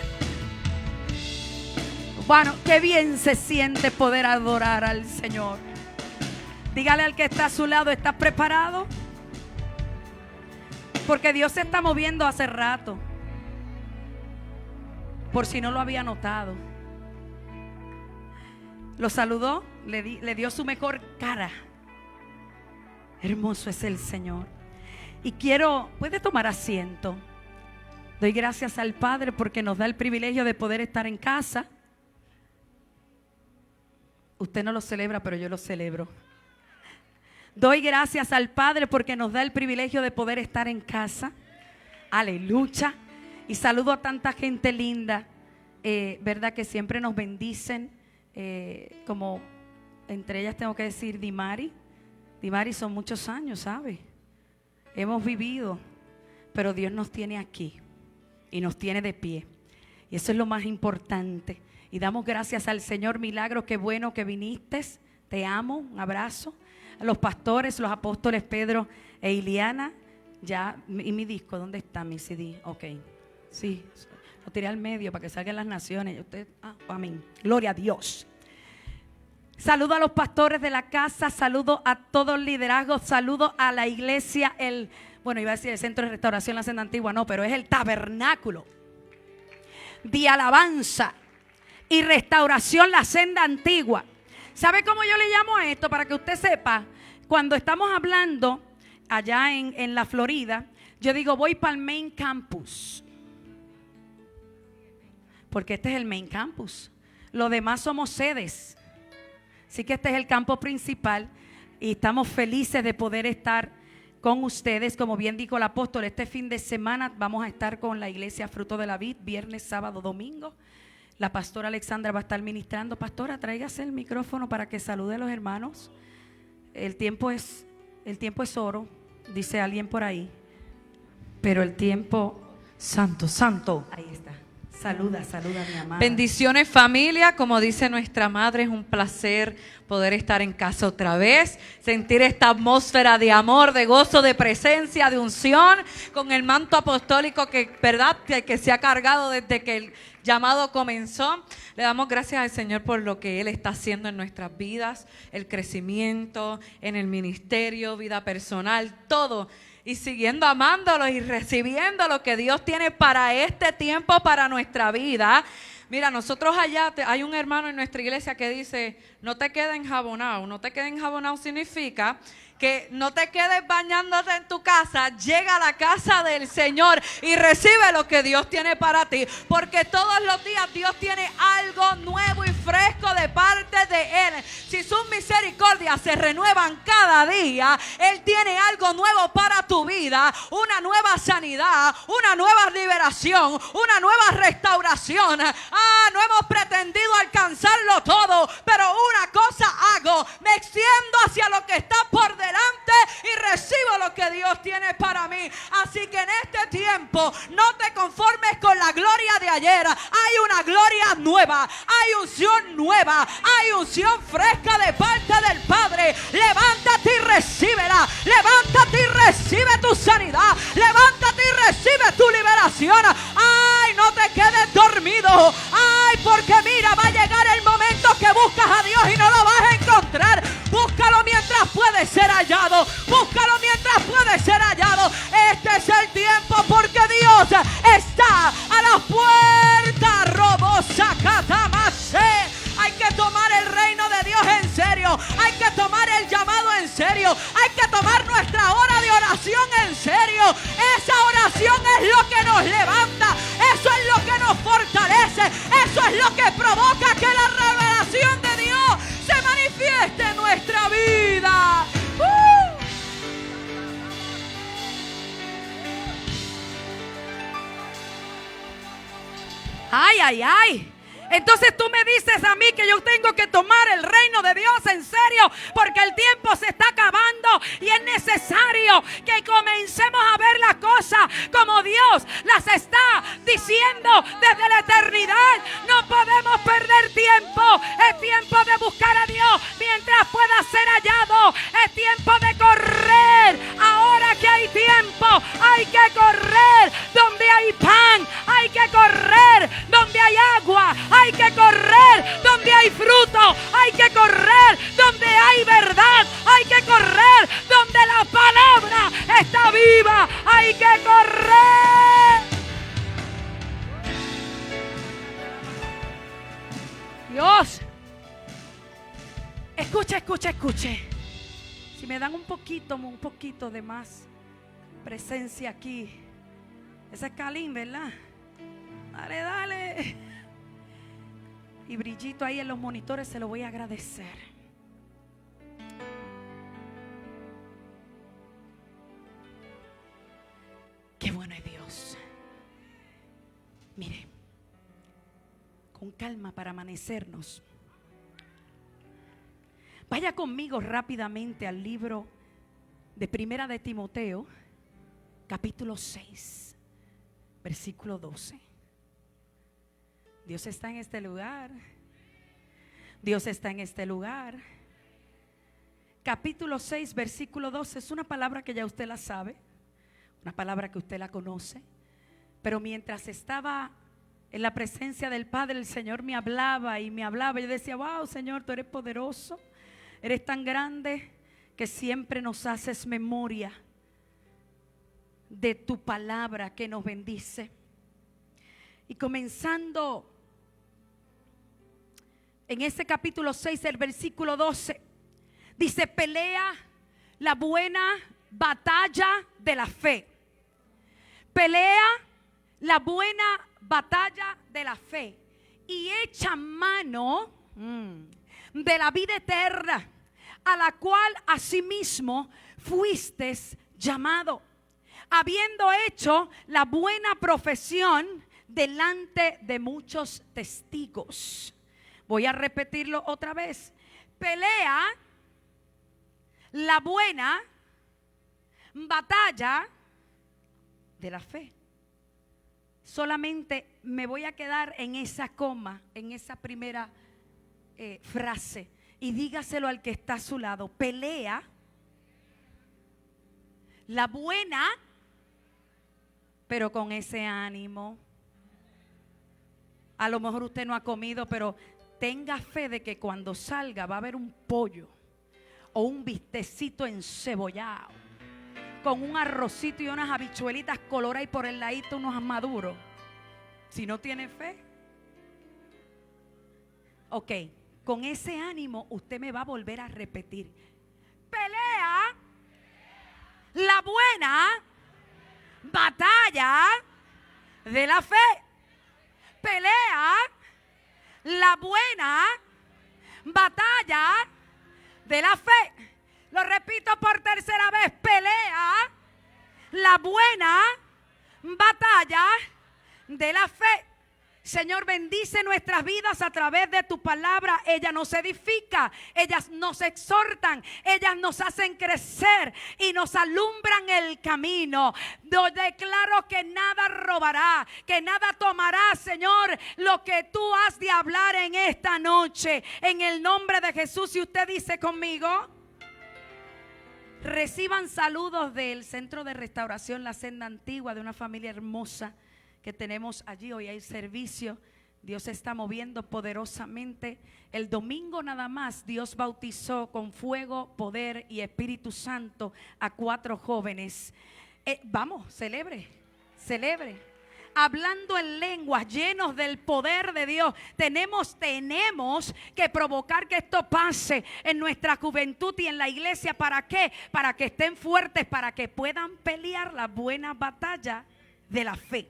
Bueno, qué bien se siente poder adorar al Señor. Dígale al que está a su lado: ¿estás preparado? Porque Dios se está moviendo hace rato. Por si no lo había notado. Lo saludó, le dio su mejor cara. Hermoso es el Señor. Y puede tomar asiento. Doy gracias al Padre porque nos da el privilegio de poder estar en casa. Usted no lo celebra, pero yo lo celebro. Doy gracias al Padre porque nos da el privilegio de poder estar en casa. Aleluya. Y saludo a tanta gente linda, verdad, que siempre nos bendicen. Como entre ellas tengo que decir Dimari. Dimari, son muchos años, ¿sabe? Hemos vivido, pero Dios nos tiene aquí y nos tiene de pie. Y eso es lo más importante. Y damos gracias al Señor. Milagro, qué bueno que viniste. Te amo, un abrazo. A los pastores, los apóstoles Pedro e Iliana. Ya, ¿y mi disco? ¿Dónde está mi CD? Ok, sí, lo tiré al medio para que salgan las naciones. Usted, amén. Gloria a Dios. Saludo a los pastores de la casa, saludo a todo el liderazgo, saludo a la iglesia, iba a decir el Centro de Restauración La Senda Antigua, no, pero es el tabernáculo de alabanza y restauración La Senda Antigua. ¿Sabe cómo yo le llamo a esto? Para que usted sepa, cuando estamos hablando allá en la Florida, yo digo: voy para el main campus. Porque este es el main campus. Los demás somos sedes. Así que este es el campo principal. Y estamos felices de poder estar con ustedes. Como bien dijo el apóstol, este fin de semana vamos a estar con la iglesia Fruto de la Vid, viernes, sábado, domingo. La pastora Alexandra va a estar ministrando. Pastora, tráigase el micrófono para que salude a los hermanos. El tiempo es oro, dice alguien por ahí. Pero el tiempo, santo. Ahí está. Saluda mi amada. Bendiciones, familia. Como dice nuestra madre, es un placer poder estar en casa otra vez, sentir esta atmósfera de amor, de gozo, de presencia, de unción, con el manto apostólico que se ha cargado desde que el llamado comenzó. Le damos gracias al Señor por lo que Él está haciendo en nuestras vidas, el crecimiento en el ministerio, vida personal, todo. Y siguiendo amándolo y recibiendo lo que Dios tiene para este tiempo, para nuestra vida. Mira, nosotros allá, hay un hermano en nuestra iglesia que dice: no te quedes enjabonado. No te quedes enjabonado significa que no te quedes bañándote en tu casa, llega a la casa del Señor y recibe lo que Dios tiene para ti, porque todos los días Dios tiene algo nuevo y fresco de parte de Él. Si sus misericordias se renuevan cada día, Él tiene algo nuevo para tu vida, una nueva sanidad, una nueva liberación, una nueva restauración. No hemos pretendido alcanzarlo todo, pero nueva, hay unción fresca de parte del Padre. Levántate y recíbela. Levántate y recibe tu sanidad. Levántate y recibe tu liberación. Ay, no te quedes dormido. Ay, porque mira, va a llegar el momento que buscas a Dios y no lo vas a encontrar. Búscalo mientras puede ser hallado. Búscalo mientras puede ser hallado. Este es el tiempo porque Dios está a la puerta. Robosa Catamase. Hay que tomar el reino de Dios en serio. Hay que tomar el llamado en serio. Hay que tomar nuestra hora de oración en serio. Esa oración es lo que nos levanta. Eso es lo que nos fortalece. Eso es lo que provoca que la revelación de Dios se manifieste en nuestra vida. Ay, ay, ay. Entonces tú me dices a mí que yo tengo que tomar el reino de Dios en serio, porque el tiempo se está acabando y es necesario que comencemos a ver las cosas como Dios las está diciendo desde la eternidad. No podemos perder tiempo. Es tiempo de buscar a Dios mientras pueda ser hallado. Es tiempo de correr. Ahora que hay tiempo, hay que correr donde hay pan. Hay que correr donde hay agua. Hay que correr donde hay fruto. Hay que correr donde hay verdad. Hay que correr donde la palabra está viva. Hay que correr. Dios. Escuche, escuche, escuche. Si me dan un poquito de más presencia aquí. Ese es Calín, ¿verdad? Dale, dale. Y brillito ahí en los monitores, se lo voy a agradecer. Qué bueno es Dios. Mire, con calma para amanecernos. Vaya conmigo rápidamente al libro de Primera de Timoteo, capítulo 6, versículo 12. Dios está en este lugar. Dios está en este lugar. Capítulo 6, versículo 12. Es una palabra que ya usted la sabe. Una palabra que usted la conoce. Pero mientras estaba en la presencia del Padre, el Señor me hablaba y me hablaba. Yo decía, wow, Señor, tú eres poderoso. Eres tan grande que siempre nos haces memoria de tu palabra que nos bendice. Y comenzando en ese capítulo 6, el versículo 12, dice: pelea la buena batalla de la fe. Pelea la buena batalla de la fe y echa mano de la vida eterna, a la cual asimismo fuiste llamado, habiendo hecho la buena profesión delante de muchos testigos. Voy a repetirlo otra vez. Pelea la buena batalla de la fe. Solamente me voy a quedar en esa coma, en esa primera frase, y dígaselo al que está a su lado. Pelea la buena, pero con ese ánimo. A lo mejor usted no ha comido, pero tenga fe de que cuando salga va a haber un pollo o un bistecito encebollado con un arrocito y unas habichuelitas coloradas y por el ladito unos maduros. Si no tiene fe, ok, con ese ánimo usted me va a volver a repetir: pelea la buena batalla de la fe. Pelea la buena batalla de la fe. Lo repito por tercera vez: pelea la buena batalla de la fe. Señor, bendice nuestras vidas a través de tu palabra. Ellas nos edifican, ellas nos exhortan, ellas nos hacen crecer y nos alumbran el camino. Yo declaro que nada robará, que nada tomará, Señor, lo que tú has de hablar en esta noche. En el nombre de Jesús. Y usted dice conmigo: reciban saludos del Centro de Restauración La Senda Antigua, de una familia hermosa que tenemos allí. Hoy hay servicio. Dios se está moviendo poderosamente. El domingo nada más Dios bautizó con fuego, poder y Espíritu Santo a 4 jóvenes. Vamos, celebre. Hablando en lenguas, llenos del poder de Dios. Tenemos que provocar que esto pase en nuestra juventud y en la iglesia. ¿Para qué? Para que estén fuertes, para que puedan pelear la buena batalla de la fe.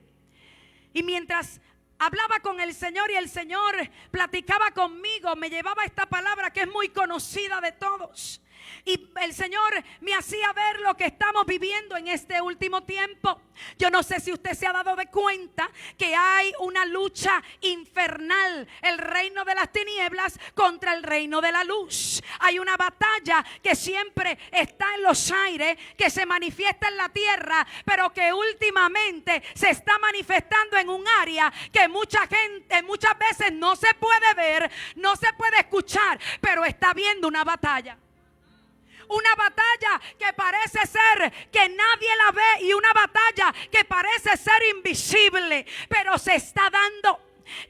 Y mientras hablaba con el Señor y el Señor platicaba conmigo, me llevaba esta palabra que es muy conocida de todos. Y el Señor me hacía ver lo que estamos viviendo en este último tiempo. Yo no sé si usted se ha dado de cuenta que hay una lucha infernal, el reino de las tinieblas contra el reino de la luz. Hay una batalla que siempre está en los aires, que se manifiesta en la tierra, pero que últimamente se está manifestando en un área que muchas veces no se puede ver, no se puede escuchar, pero está viendo una batalla. Una batalla que parece ser que nadie la ve, y una batalla que parece ser invisible, pero se está dando.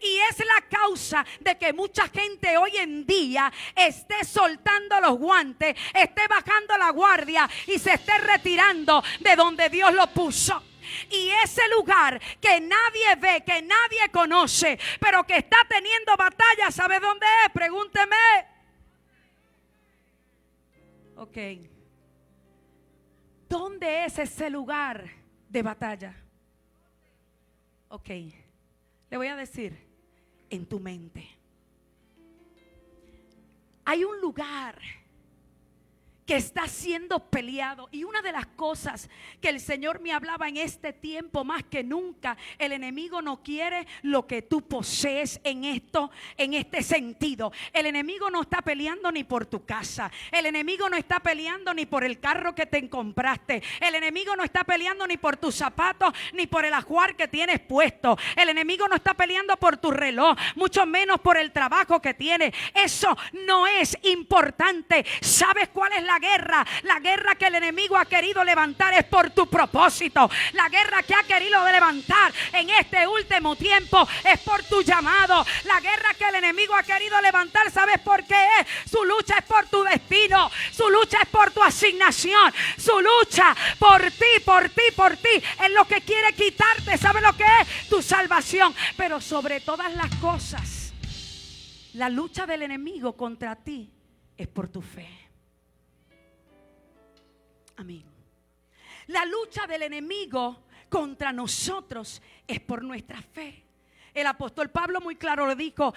Y es la causa de que mucha gente hoy en día esté soltando los guantes, esté bajando la guardia y se esté retirando de donde Dios lo puso. Y ese lugar que nadie ve, que nadie conoce, pero que está teniendo batalla, ¿sabe dónde es? Pregúnteme. Ok, ¿dónde es ese lugar de batalla? Ok, le voy a decir: en tu mente. Hay un lugar que está siendo peleado, y una de las cosas que el Señor me hablaba en este tiempo más que nunca, el enemigo no quiere lo que tú posees en este sentido. El enemigo no está peleando ni por tu casa, el enemigo no está peleando ni por el carro que te compraste, el enemigo no está peleando ni por tus zapatos ni por el ajuar que tienes puesto, el enemigo no está peleando por tu reloj, mucho menos por el trabajo que tienes. Eso no es importante. ¿Sabes cuál es la guerra? La guerra que el enemigo ha querido levantar es por tu propósito. La guerra que ha querido levantar en este último tiempo es por tu llamado. La guerra que el enemigo ha querido levantar, ¿sabes por qué es? Su lucha es por tu destino. Su lucha es por tu asignación. Su lucha por ti. Es lo que quiere quitarte. ¿Sabes lo que es? Tu salvación. Pero sobre todas las cosas, la lucha del enemigo contra ti es por tu fe. Amén. La lucha del enemigo contra nosotros es por nuestra fe. El apóstol Pablo muy claro lo dijo,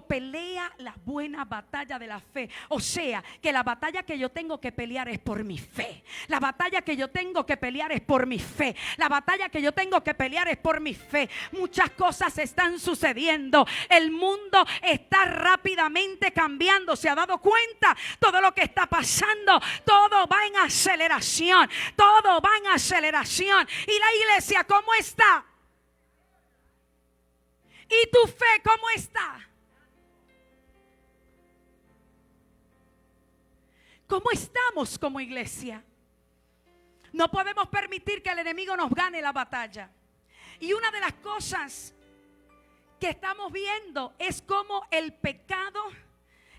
pelea la buena batalla de la fe. O sea, que la batalla que yo tengo que pelear es por mi fe. La batalla que yo tengo que pelear es por mi fe. La batalla que yo tengo que pelear es por mi fe. Muchas cosas están sucediendo. El mundo está rápidamente cambiando. ¿Se ha dado cuenta? Todo lo que está pasando, todo va en aceleración. Todo va en aceleración. ¿Y la iglesia cómo está? ¿Y tu fe cómo está? ¿Cómo estamos como iglesia? No podemos permitir que el enemigo nos gane la batalla. Y una de las cosas que estamos viendo es cómo el pecado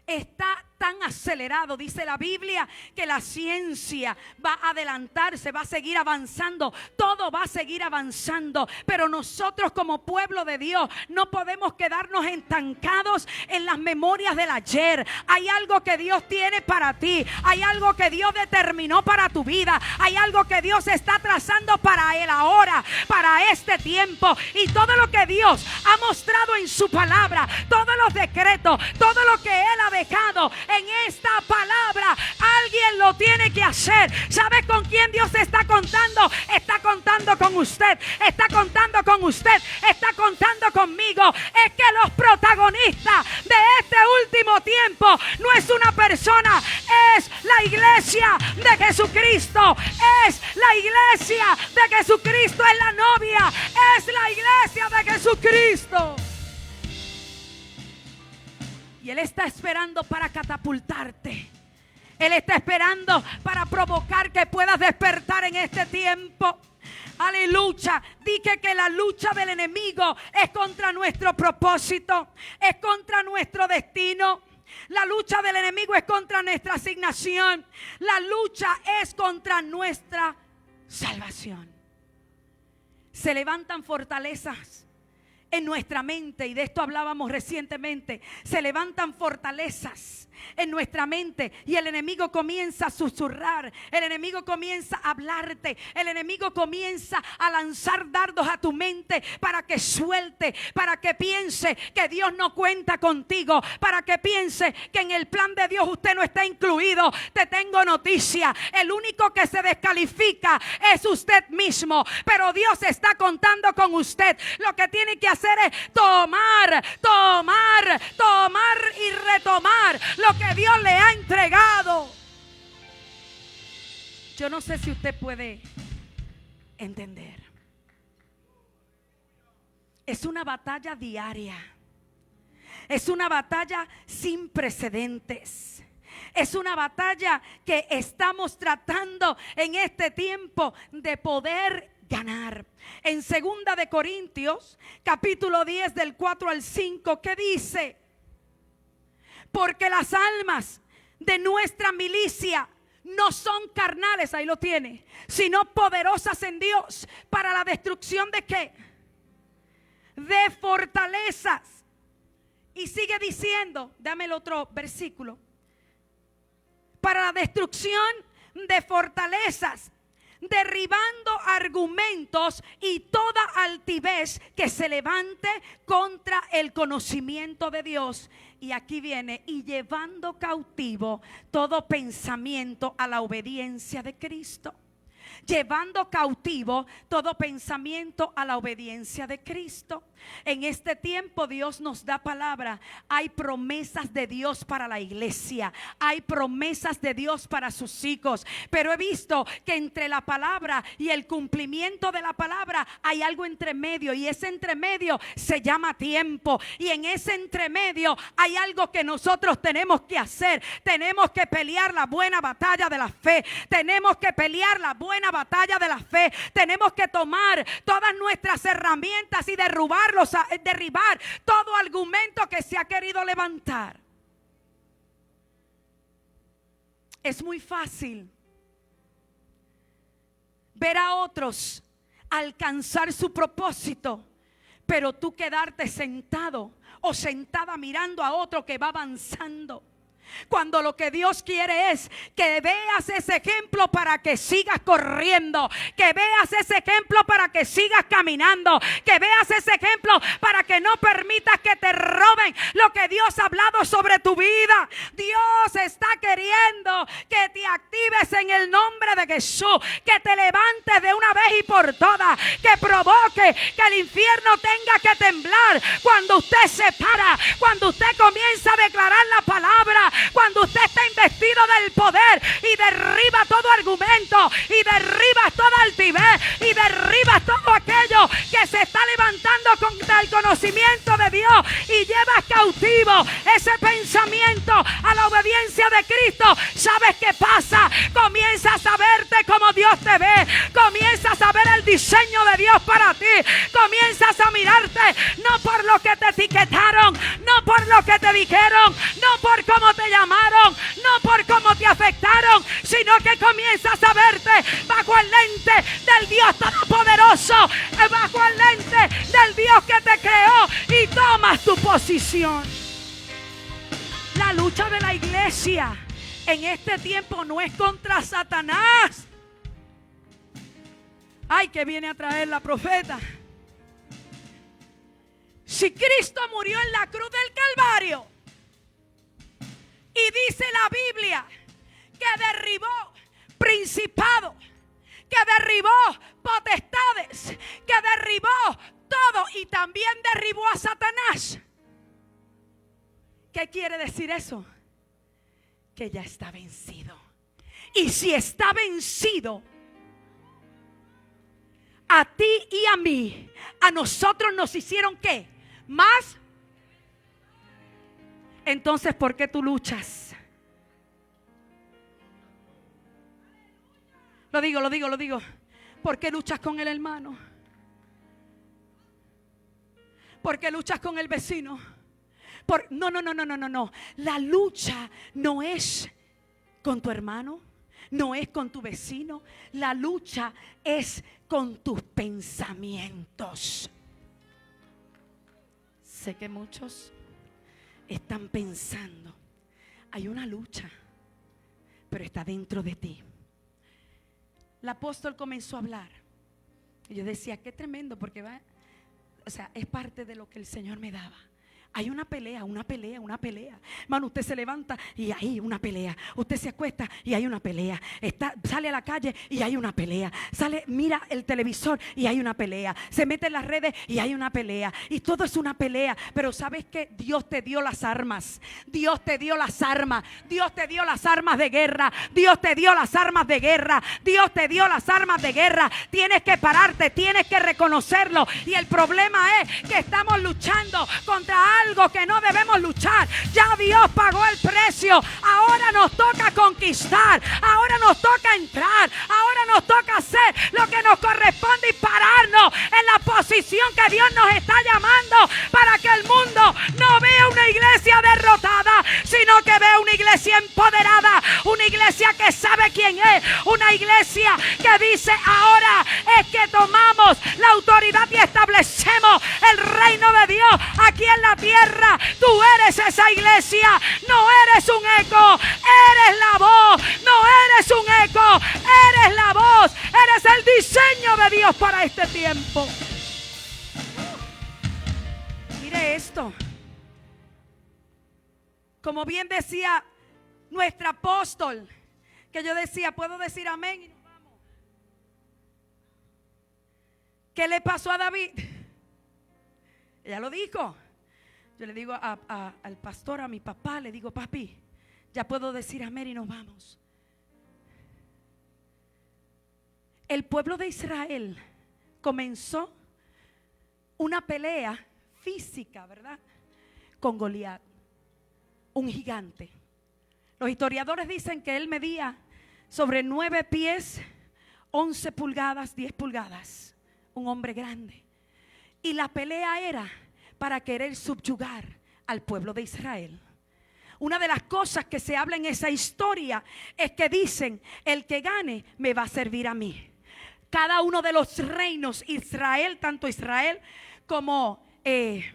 está tan acelerado. Dice la Biblia que la ciencia va a adelantarse, va a seguir avanzando, todo va a seguir avanzando, pero nosotros como pueblo de Dios no podemos quedarnos estancados en las memorias del ayer. Hay algo que Dios tiene para ti, hay algo que Dios determinó para tu vida, hay algo que Dios está trazando para el ahora, para este tiempo, y todo lo que Dios ha mostrado en su palabra, todos los decretos, todo lo que Él ha dejado en esta palabra, alguien lo lo tiene que hacer. ¿Sabe con quién Dios está contando? Está contando con usted, está contando con usted, está contando conmigo. Es que los protagonistas de este último tiempo no es una persona, es la iglesia de Jesucristo. Es la iglesia de Jesucristo, es la novia, es la iglesia de Jesucristo. Y Él está esperando para catapultarte. Él está esperando para provocar que puedas despertar en este tiempo. Aleluya. Dije que la lucha del enemigo es contra nuestro propósito, es contra nuestro destino. La lucha del enemigo es contra nuestra asignación. La lucha es contra nuestra salvación. Se levantan fortalezas en nuestra mente, y de esto hablábamos recientemente. Se levantan fortalezas en nuestra mente y el enemigo comienza a susurrar, el enemigo comienza a hablarte, el enemigo comienza a lanzar dardos a tu mente para que suelte, para que piense que Dios no cuenta contigo, para que piense que en el plan de Dios usted no está incluido. Te tengo noticia: el único que se descalifica es usted mismo, pero Dios está contando con usted. Lo que tiene que hacer es tomar y retomar lo que Dios le ha entregado. Yo no sé si usted puede entender. Es una batalla diaria. Es una batalla sin precedentes. Es una batalla que estamos tratando en este tiempo de poder ganar. En 2 de Corintios, capítulo 10, del 4 al 5, ¿qué dice? Porque las almas de nuestra milicia no son carnales, ahí lo tiene, sino poderosas en Dios para la destrucción de ¿qué? De fortalezas. Y sigue diciendo, dame el otro versículo, para la destrucción de fortalezas, derribando argumentos y toda altivez que se levante contra el conocimiento de Dios. Y aquí viene: y llevando cautivo todo pensamiento a la obediencia de Cristo. Llevando cautivo todo pensamiento a la obediencia de Cristo. En este tiempo Dios nos da palabra. Hay promesas de Dios para la iglesia, hay promesas de Dios para sus hijos, pero he visto que entre la palabra y el cumplimiento de la palabra hay algo entre medio, y ese entremedio se llama tiempo. Y en ese entremedio hay algo que nosotros tenemos que hacer. Tenemos que pelear la buena batalla de la fe. Tenemos que pelear la buena batalla de la fe. Tenemos que tomar todas nuestras herramientas y derribar todo argumento que se ha querido levantar. Es muy fácil ver a otros alcanzar su propósito, pero tú quedarte sentado o sentada mirando a otro que va avanzando, cuando lo que Dios quiere es que veas ese ejemplo para que sigas corriendo, que veas ese ejemplo para que sigas caminando, que veas ese ejemplo para que no permitas que te roben lo que Dios ha hablado sobre tu vida. Dios está queriendo que te actives en el nombre de Jesús, que te levantes de una vez y por todas, que provoque que el infierno tenga que temblar cuando usted se para, cuando usted comienza a declarar la palabra, cuando usted está investido del poder y derriba todo argumento, y derriba toda altivez, y derriba todo aquello que se está levantando contra el conocimiento de Dios, y llevas cautivo ese pensamiento a la obediencia de Cristo. ¿Sabes qué pasa? Comienzas a verte como Dios te ve, comienzas a ver el diseño de Dios para ti, comienzas a mirarte no por lo que te etiquetaron, no por lo que te dijeron, no por cómo te llamaron, no por cómo te afectaron, sino que comienzas a verte bajo el lente del Dios Todopoderoso, bajo el lente del Dios que te creó, y tomas tu posición. La lucha de la iglesia en este tiempo no es contra Satanás. Ay, que viene a traer la profeta. Si Cristo murió en la cruz del Calvario, y dice la Biblia que derribó principados, que derribó potestades, que derribó todo y también derribó a Satanás. ¿Qué quiere decir eso? Que ya está vencido. Y si está vencido, a ti y a mí, a nosotros nos hicieron ¿qué? Más. Entonces, ¿por qué tú luchas? Lo digo. ¿Por qué luchas con el hermano? ¿Por qué luchas con el vecino? No. La lucha no es con tu hermano, no es con tu vecino. La lucha es con tus pensamientos. Sé que muchos están pensando, hay una lucha, pero está dentro de ti. El apóstol comenzó a hablar y yo decía, qué tremendo, porque es parte de lo que el Señor me daba. Hay una pelea. Hermano, usted se levanta y hay una pelea. Usted se acuesta y hay una pelea. Sale a la calle y hay una pelea. Mira el televisor y hay una pelea. Se mete en las redes y hay una pelea. Y todo es una pelea. Pero ¿sabes qué? Dios te dio las armas. Dios te dio las armas. Dios te dio las armas de guerra. Dios te dio las armas de guerra. Dios te dio las armas de guerra. Tienes que pararte, tienes que reconocerlo. Y el problema es que estamos luchando contra algo que no debemos luchar. Ya Dios pagó el precio. Ahora nos toca conquistar. Ahora nos toca entrar. Ahora nos toca hacer lo que nos corresponde y pararnos en la posición que Dios nos está llamando, para que el mundo no vea una iglesia derrotada, sino que vea una iglesia empoderada, una iglesia que sabe quién es, una iglesia que dice, ahora es que tomamos la autoridad y establecemos el reino de Dios aquí en la tierra. Tú eres esa iglesia, no eres un eco, eres la voz, no eres un eco, eres la voz, eres el diseño de Dios para este tiempo. Mire esto, como bien decía nuestra apóstol, que yo decía, puedo decir amén y nos vamos. ¿Qué le pasó a David? Ella lo dijo. Yo le digo al pastor, a mi papá, le digo, papi, ya puedo decir amén y nos vamos. El pueblo de Israel comenzó una pelea física, ¿verdad? Con Goliat, un gigante. Los historiadores dicen que él medía sobre 9 pies, 11 pulgadas, 10 pulgadas. Un hombre grande. Y la pelea era para querer subyugar al pueblo de Israel. Una de las cosas que se habla en esa historia es que dicen, el que gane me va a servir a mí. Cada uno de los reinos, Israel, tanto Israel como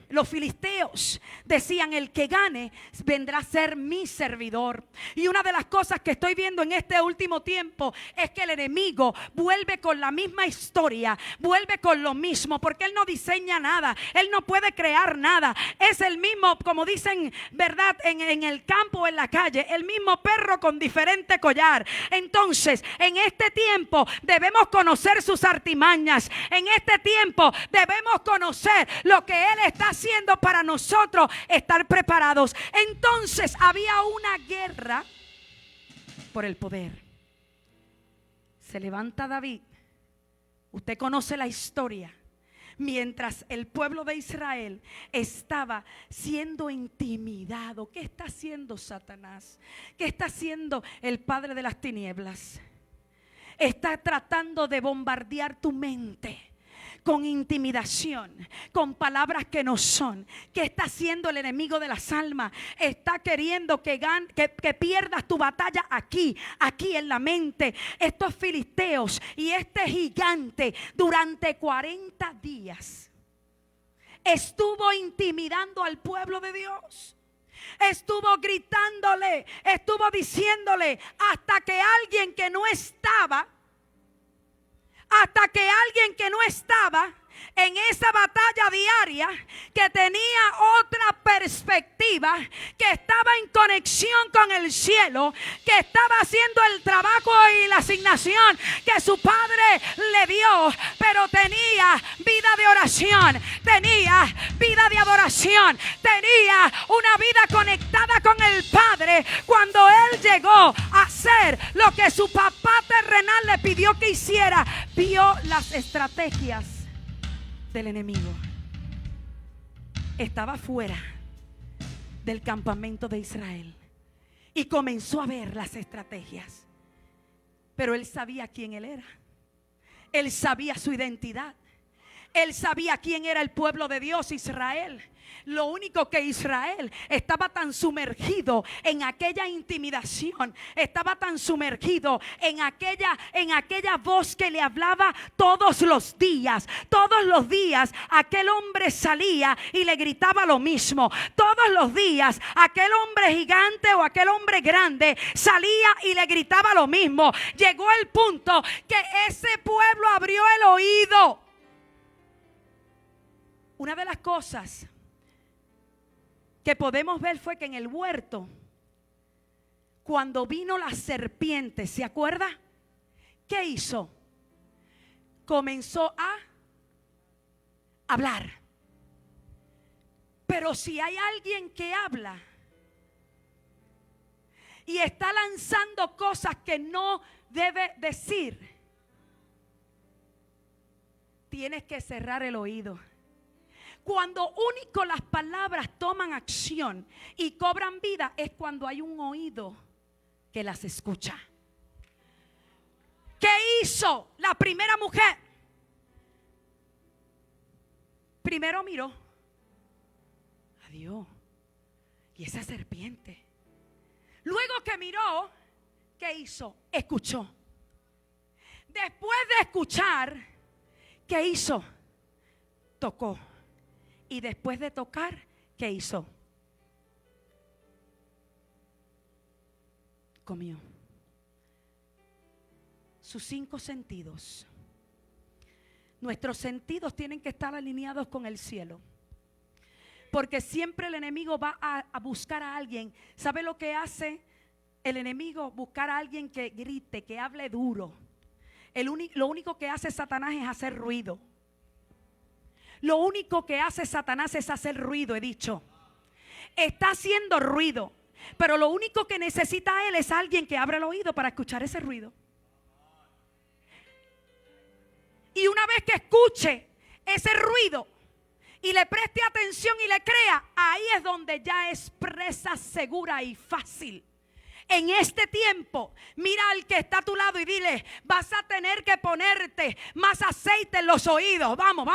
los filisteos, decían, el que gane vendrá a ser mi servidor. Y una de las cosas que estoy viendo en este último tiempo es que el enemigo vuelve con la misma historia, vuelve con lo mismo, porque él no diseña nada, él no puede crear nada. Es el mismo, como dicen, verdad, en el campo o en la calle, el mismo perro con diferente collar. Entonces, en este tiempo debemos conocer sus artimañas. En este tiempo debemos conocer lo que él está haciendo para nosotros estar preparados. Entonces había una guerra por el poder. Se levanta David. Usted conoce la historia. Mientras el pueblo de Israel estaba siendo intimidado. ¿Qué está haciendo Satanás? ¿Qué está haciendo el padre de las tinieblas? Está tratando de bombardear tu mente con intimidación, con palabras que no son. ¿Qué está haciendo el enemigo de las almas? Está queriendo que pierdas tu batalla aquí en la mente. Estos filisteos y este gigante durante 40 días estuvo intimidando al pueblo de Dios. Estuvo gritándole, estuvo diciéndole, hasta que alguien que no estaba en esa batalla diaria, que tenía otra perspectiva, que estaba en conexión con el cielo, que estaba haciendo el trabajo y la asignación que su padre le dio, pero tenía vida de oración, tenía vida de adoración, tenía una vida conectada con el Padre. Cuando él llegó a hacer lo que su papá terrenal le pidió que hiciera, vio las estrategias del enemigo. Estaba fuera del campamento de Israel y comenzó a ver las estrategias, pero él sabía quién él era. Él sabía su identidad. Él sabía quién era el pueblo de Dios, Israel. Lo único que Israel estaba tan sumergido en aquella intimidación, estaba tan sumergido en aquella voz que le hablaba todos los días. Todos los días aquel hombre salía y le gritaba lo mismo. Todos los días aquel hombre gigante o aquel hombre grande salía y le gritaba lo mismo. Llegó el punto que ese pueblo abrió el oído. Una de las cosas que podemos ver fue que en el huerto, cuando vino la serpiente, ¿se acuerda? ¿Qué hizo? Comenzó a hablar. Pero si hay alguien que habla y está lanzando cosas que no debe decir, tienes que cerrar el oído. Cuando único las palabras toman acción y cobran vida es cuando hay un oído que las escucha. ¿Qué hizo la primera mujer? Primero miró a Dios y esa serpiente. Luego que miró, ¿qué hizo? Escuchó. Después de escuchar, ¿qué hizo? Tocó. Y después de tocar, ¿qué hizo? Comió. Sus 5 sentidos. Nuestros sentidos tienen que estar alineados con el cielo. Porque siempre el enemigo va a buscar a alguien. ¿Sabe lo que hace el enemigo? Buscar a alguien que grite, que hable duro. Lo único que hace Satanás es hacer ruido. Lo único que hace Satanás es hacer ruido, he dicho. Está haciendo ruido. Pero lo único que necesita él es alguien que abra el oído para escuchar ese ruido. Y una vez que escuche ese ruido y le preste atención y le crea, ahí es donde ya es presa segura y fácil. En este tiempo, mira al que está a tu lado y dile: vas a tener que ponerte más aceite en los oídos. Vamos.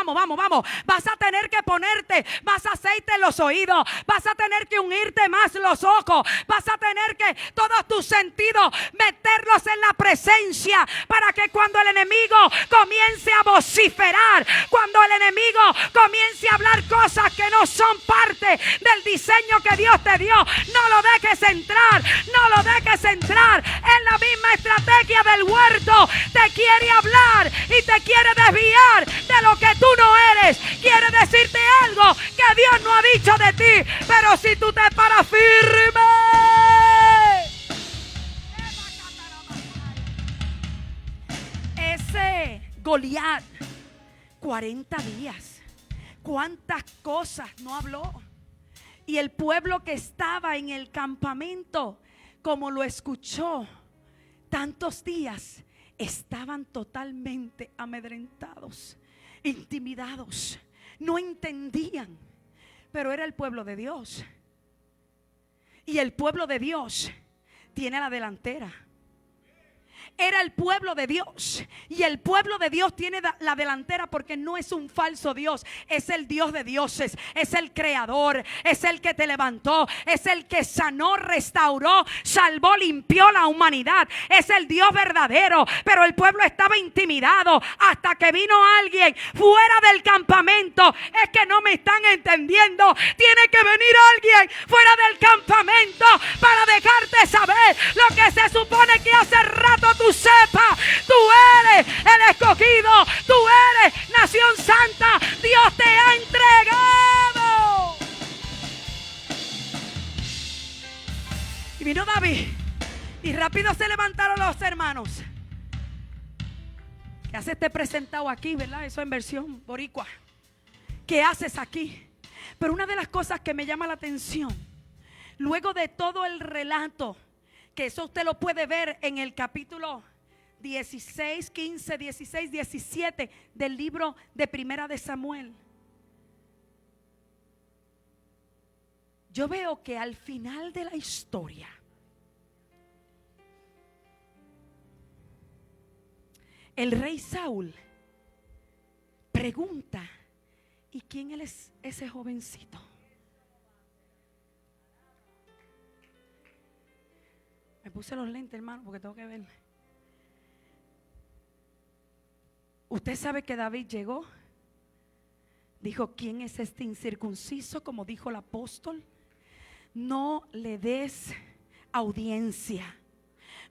Vas a tener que ponerte más aceite en los oídos. Vas a tener que unirte más los ojos. Vas a tener que todos tus sentidos meterlos en la presencia, para que cuando el enemigo comience a vociferar, cuando el enemigo comience a hablar cosas que no son parte del diseño que Dios te dio, no lo dejes entrar, no lo dejes entrar. En la misma estrategia del huerto te quiere hablar y te quiere desviar de lo que tú no eres. Quiere decirte algo que Dios no ha dicho de ti, pero si tú te paras firme. Ese Goliat, 40 días, cuántas cosas no habló. Y el pueblo que estaba en el campamento, como lo escuchó tantos días, estaban totalmente amedrentados, intimidados, no entendían, pero era el pueblo de Dios. Y el pueblo de Dios tiene la delantera. Era el pueblo de Dios, y el pueblo de Dios tiene la delantera, porque no es un falso Dios, es el Dios de dioses, es el creador, es el que te levantó, es el que sanó, restauró, salvó, limpió la humanidad, es el Dios verdadero. Pero el pueblo estaba intimidado hasta que vino alguien fuera del campamento. Es que no me están entendiendo. Tiene que venir alguien fuera del campamento para dejarte saber lo que se supone que hace rato tú sepas. Tú eres el escogido, tú eres nación santa, Y vino David. Y rápido se levantaron los hermanos. ¿Qué haces presentado aquí, verdad? Eso en versión boricua. ¿Qué haces aquí? Pero una de las cosas que me llama la atención, luego de todo el relato, que eso usted lo puede ver en el capítulo 16, 15, 16, 17 del libro de Primera de Samuel. Yo veo que al final de la historia, el rey Saúl pregunta: ¿y quién es ese jovencito? Me puse los lentes, hermano, porque tengo que ver. Usted sabe que David llegó, dijo: ¿quién es este incircunciso? Como dijo el apóstol, no le des audiencia,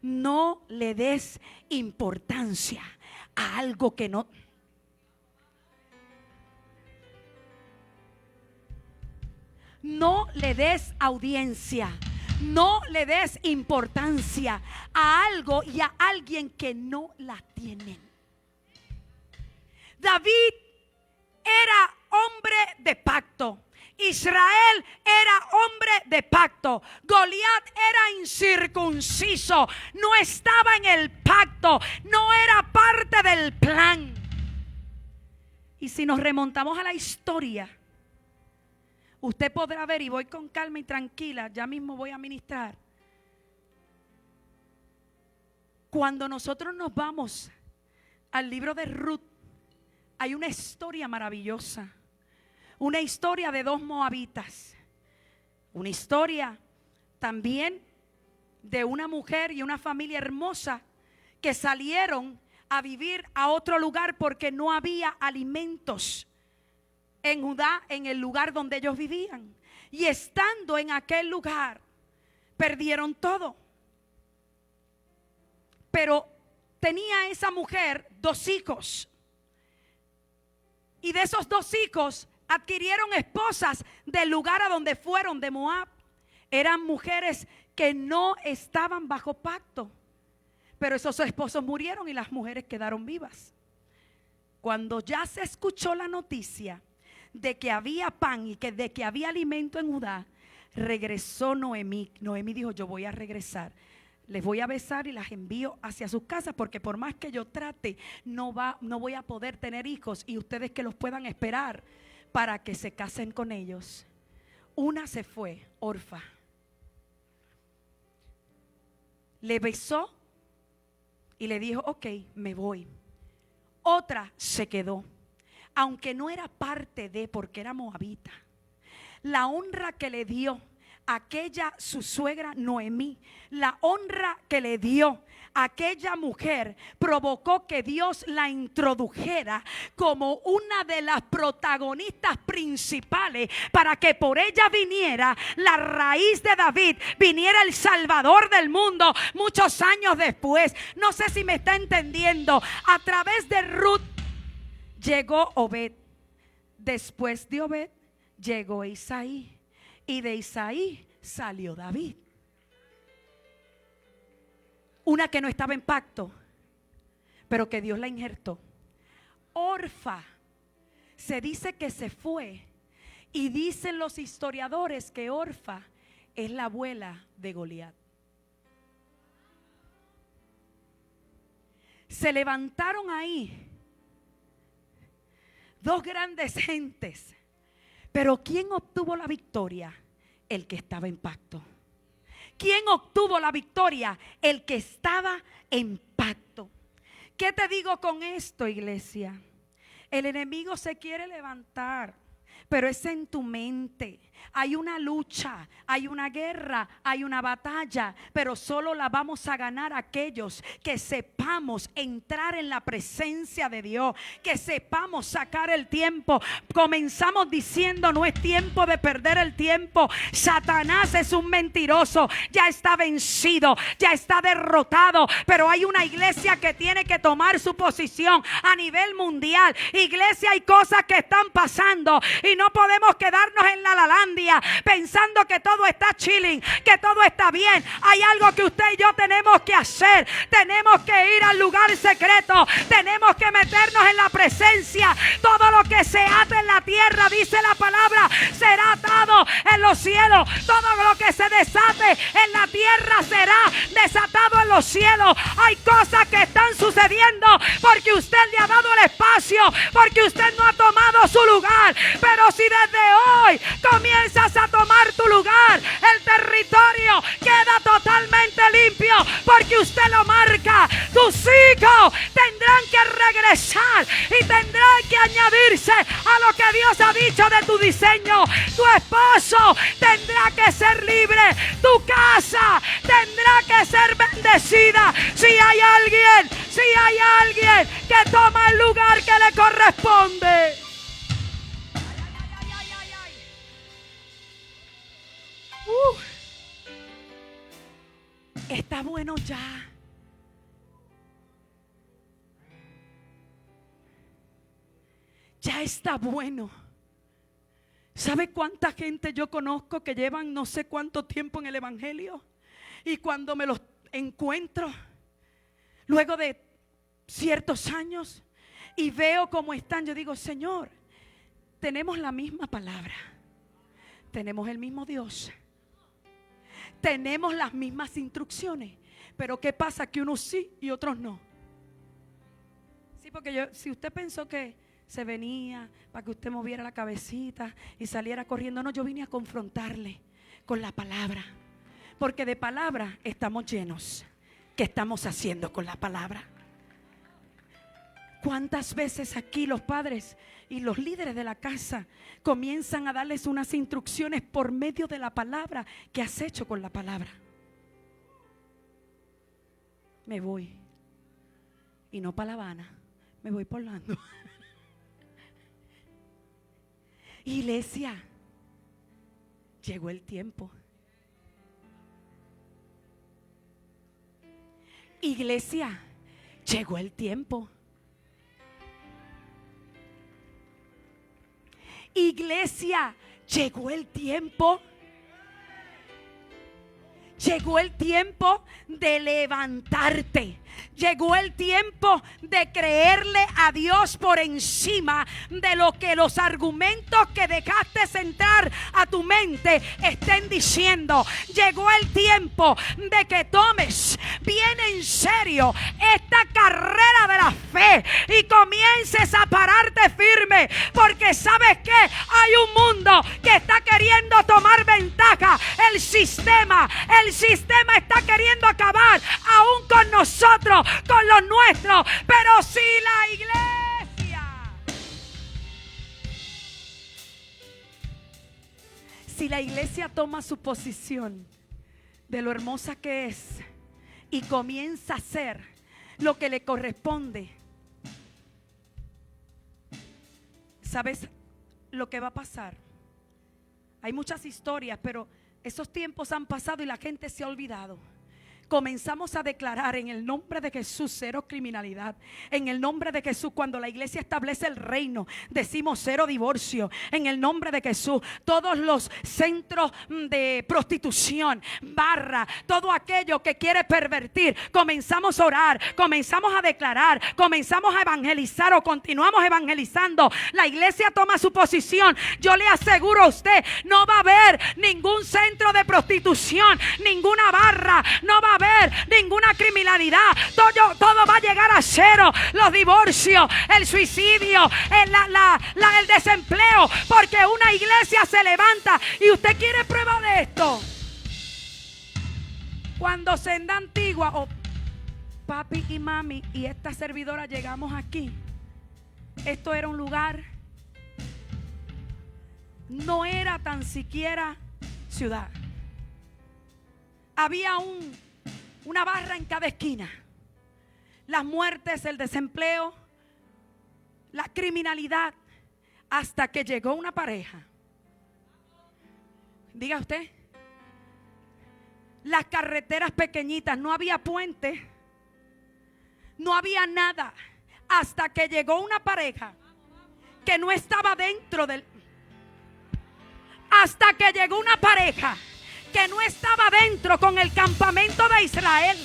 no le des importancia a algo que no. No le des audiencia, no le des importancia a algo y a alguien que no la tienen. David era hombre de pacto. Israel era hombre de pacto. Goliat era incircunciso, no estaba en el pacto, no era parte del plan. Y si nos remontamos a la historia, usted podrá ver, y voy con calma y tranquila, ya mismo voy a ministrar. Cuando nosotros nos vamos al libro de Ruth, hay una historia maravillosa. Una historia de dos moabitas. Una historia también de una mujer y una familia hermosa que salieron a vivir a otro lugar porque no había alimentos en Judá, en el lugar donde ellos vivían. Y estando en aquel lugar, perdieron todo. Pero tenía esa mujer 2 hijos. Y de esos 2 hijos adquirieron esposas del lugar a donde fueron, de Moab. Eran mujeres que no estaban bajo pacto, pero esos esposos murieron y las mujeres quedaron vivas. Cuando ya se escuchó la noticia de que había pan y de que había alimento en Judá, regresó Noemí. Noemí dijo: yo voy a regresar, les voy a besar y las envío hacia sus casas, porque por más que yo trate, no voy a poder tener hijos, y ustedes que los puedan esperar para que se casen con ellos. Una se fue, Orfa, le besó y le dijo: ok, me voy. Otra se quedó, aunque no era parte de, porque era moabita. La honra que le dio aquella su suegra Noemí, la honra que le dio aquella mujer, provocó que Dios la introdujera como una de las protagonistas principales, para que por ella viniera la raíz de David, viniera el Salvador del mundo muchos años después. No sé si me está entendiendo. A través de Ruth llegó Obed. Después de Obed llegó Isaí, y de Isaí salió David. Una que no estaba en pacto, pero que Dios la injertó. Orfa se dice que se fue, y dicen los historiadores que Orfa es la abuela de Goliat. Se levantaron ahí 2 grandes gentes, pero ¿quién obtuvo la victoria? El que estaba en pacto. ¿Quién obtuvo la victoria? El que estaba en pacto. ¿Qué te digo con esto, iglesia? El enemigo se quiere levantar, pero es en tu mente. Hay una lucha, hay una guerra, hay una batalla, pero solo la vamos a ganar aquellos que sepamos entrar en la presencia de Dios, que sepamos sacar el tiempo. Comenzamos diciendo: no es tiempo de perder el tiempo. Satanás es un mentiroso, ya está vencido, ya está derrotado, pero hay una iglesia que tiene que tomar su posición a nivel mundial. Iglesia, hay cosas que están pasando y no podemos quedarnos en la land. Finlandia pensando que todo está chilling, que todo está bien. Hay algo que usted y yo tenemos que hacer. Tenemos que ir al lugar secreto. Tenemos que meternos en la presencia. Todo lo que se ate en la tierra, dice la palabra, será atado en los cielos. Todo lo que se desate en la tierra será desatado en los cielos. Hay cosas que están sucediendo porque usted le ha dado el espacio, porque usted no ha tomado su lugar. Pero si desde hoy comienzas a tomar tu lugar, el territorio queda totalmente limpio porque usted lo marca. Tus hijos tendrán que regresar y tendrán que añadirse a lo que Dios ha dicho de tu diseño. Tu esposo tendrá que ser libre. Tu casa tendrá que ser bendecida. Si hay alguien que toma el lugar que le corresponde. Está bueno ya. Ya está bueno. ¿Sabe cuánta gente yo conozco que llevan no sé cuánto tiempo en el evangelio? Y cuando me los encuentro, luego de ciertos años, y veo cómo están, yo digo, Señor, tenemos la misma palabra, tenemos el mismo Dios, tenemos las mismas instrucciones, pero ¿qué pasa? Que unos sí y otros no. Sí, porque si usted pensó que se venía para que usted moviera la cabecita y saliera corriendo, no, yo vine a confrontarle con la palabra, porque de palabra estamos llenos. ¿Qué estamos haciendo con la palabra? ¿Cuántas veces aquí los padres y los líderes de la casa comienzan a darles unas instrucciones por medio de la palabra? ¿Qué has hecho con la palabra? Me voy, y no para La Habana, me voy por Orlando. Iglesia, llegó el tiempo. Iglesia, llegó el tiempo. Iglesia, llegó el tiempo. Llegó el tiempo de levantarte. Llegó el tiempo de creerle a Dios por encima de lo que los argumentos que dejaste entrar a tu mente estén diciendo. Llegó el tiempo de que tomes bien en serio esta carrera de la fe y comiences a pararte firme, porque ¿sabes qué? Hay un mundo que está queriendo tomar ventaja. El sistema está queriendo acabar aún con nosotros, con los nuestros. Pero si la iglesia toma su posición de lo hermosa que es y comienza a hacer lo que le corresponde, ¿sabes lo que va a pasar? Hay muchas historias, pero esos tiempos han pasado y la gente se ha olvidado. Comenzamos a declarar en el nombre de Jesús cero criminalidad. En el nombre de Jesús, cuando la iglesia establece el reino, decimos cero divorcio. En el nombre de Jesús, todos los centros de prostitución, barra, todo aquello que quiere pervertir, comenzamos a orar, comenzamos a declarar, comenzamos a evangelizar o continuamos evangelizando. La iglesia toma su posición. Yo le aseguro a usted, no va a haber ningún centro de prostitución, ninguna barra, no va a haber ninguna criminalidad. Todo va a llegar a cero. Los divorcios, el suicidio, el desempleo, porque una iglesia se levanta. Y usted quiere prueba de esto. Cuando Senda Antigua o papi y mami y esta servidora llegamos aquí, esto era un lugar, no era tan siquiera ciudad. Había una barra en cada esquina. Las muertes, el desempleo, la criminalidad, hasta que llegó una pareja. Diga usted. Las carreteras pequeñitas, no había puente, no había nada, hasta que llegó una pareja que no estaba dentro del... hasta que llegó una pareja que no estaba dentro con el campamento de Israel.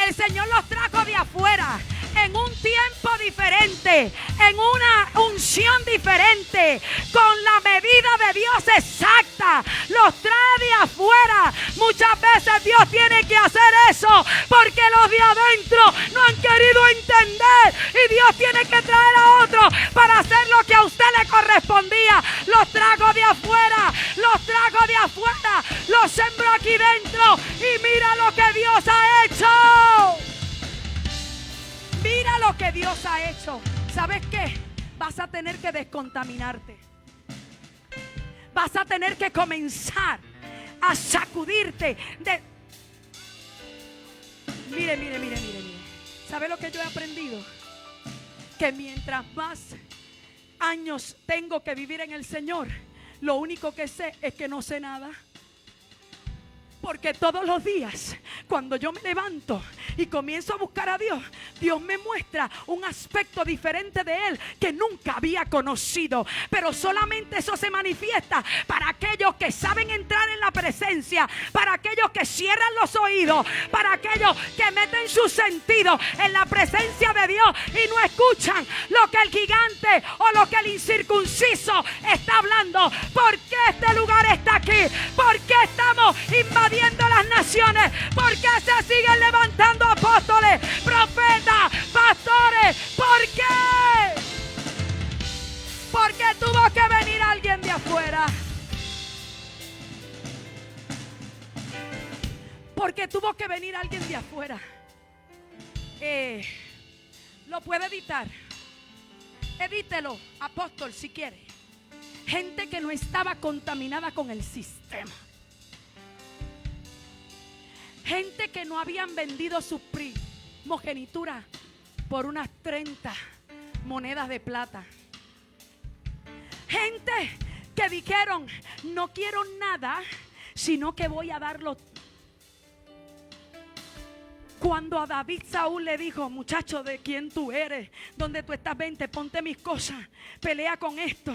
El Señor los trajo de afuera en un tiempo diferente, en una unción diferente, con la medida de Dios exacta. Los trae de afuera. Muchas veces Dios tiene que hacer eso porque los de adentro no han querido entender, y Dios tiene que traer a otro para hacer lo que a usted le correspondía. Los trajo de afuera, los sembró aquí dentro, y mira lo que Dios ha hecho. Mira lo que Dios ha hecho. ¿Sabes qué? Vas a tener que descontaminarte. Vas a tener que comenzar a sacudirte de... Mire. ¿Sabe lo que yo he aprendido? Que mientras más años tengo que vivir en el Señor, lo único que sé es que no sé nada. Porque todos los días, cuando yo me levanto y comienzo a buscar a Dios, Dios me muestra un aspecto diferente de Él que nunca había conocido. Pero solamente eso se manifiesta para aquellos que saben entrar en la presencia, para aquellos que cierran los oídos, para aquellos que meten sus sentidos en la presencia de Dios y no escuchan lo que el gigante o lo que el incircunciso está hablando. ¿Por qué este lugar está aquí? ¿Por qué estamos invadiendo las naciones? ¿Por qué se siguen levantando apóstoles, profetas, pastores? ¿Por qué? Porque tuvo que venir alguien de afuera. Porque tuvo que venir alguien de afuera. Lo puede editar. Edítelo, apóstol, si quiere. Gente que no estaba contaminada con el sistema. Gente que no habían vendido su primogenitura por unas 30 monedas de plata. Gente que dijeron: no quiero nada, sino que voy a darlo. Cuando a David Saúl le dijo: muchacho, ¿de quién tú eres? ¿Dónde tú estás? Vente, ponte mis cosas, pelea con esto.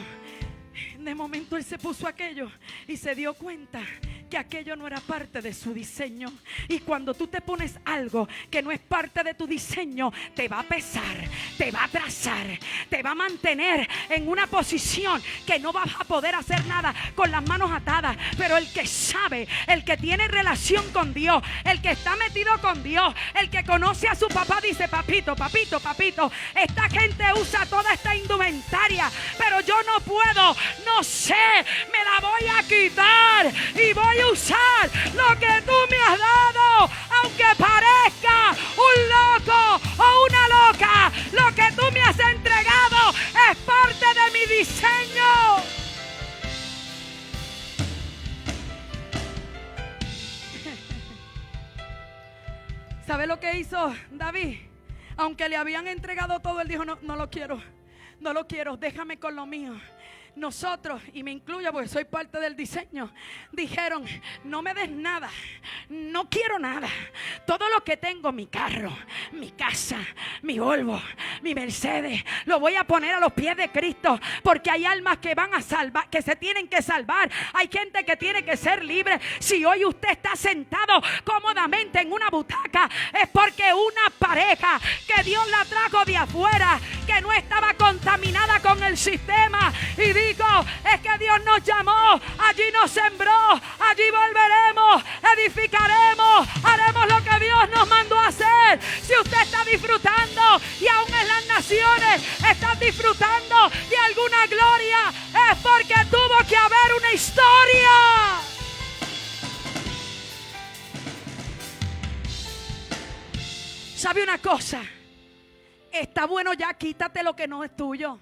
De momento él se puso aquello y se dio cuenta que aquello no era parte de su diseño. Y cuando tú te pones algo que no es parte de tu diseño, te va a pesar, te va a atrasar, te va a mantener en una posición que no vas a poder hacer nada con las manos atadas. Pero el que sabe, el que tiene relación con Dios, el que está metido con Dios, el que conoce a su papá, dice: papito, esta gente usa toda esta indumentaria, pero yo no puedo, no sé, me la voy a quitar y voy a usar lo que tú me has dado, aunque parezca un loco o una loca. Lo que tú me has entregado es parte de mi diseño. ¿Sabe lo que hizo David? Aunque le habían entregado todo, él dijo: no lo quiero, déjame con lo mío. Nosotros, y me incluyo porque soy parte del diseño, dijeron: no me des nada, no quiero nada. Todo lo que tengo, mi carro, mi casa, mi Volvo, mi Mercedes, lo voy a poner a los pies de Cristo, porque hay almas que van a salvar, que se tienen que salvar. Hay gente que tiene que ser libre. Si hoy usted está sentado cómodamente en una butaca, es porque una pareja que Dios la trajo de afuera, que no estaba contaminada con el sistema, y digo, es que Dios nos llamó, allí nos sembró, allí volveremos, edificaremos, haremos lo que Dios nos mandó a hacer. Si usted está disfrutando y aún en las naciones están disfrutando de alguna gloria, es porque tuvo que haber una historia. ¿Sabe una cosa? Está bueno ya, quítate lo que no es tuyo.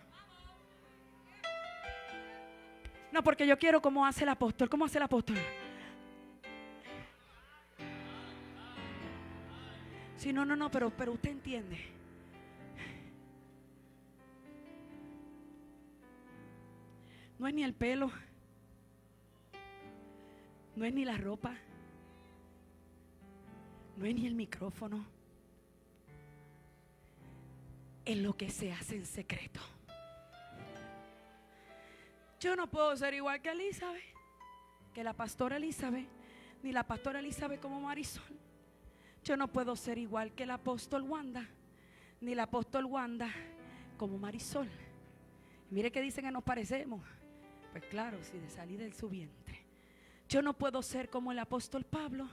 No, porque yo quiero como hace el apóstol. ¿Cómo hace el apóstol? Sí, no, pero usted entiende. No es ni el pelo, no es ni la ropa, no es ni el micrófono. Es lo que se hace en secreto. Yo no puedo ser igual que Elizabeth. que la pastora Elizabeth, ni la pastora Elizabeth como Marisol. Yo no puedo ser igual que el apóstol Wanda, ni el apóstol Wanda como Marisol. Mire que dicen que nos parecemos. Pues claro, si de salir de su vientre. Yo no puedo ser como el apóstol Pablo,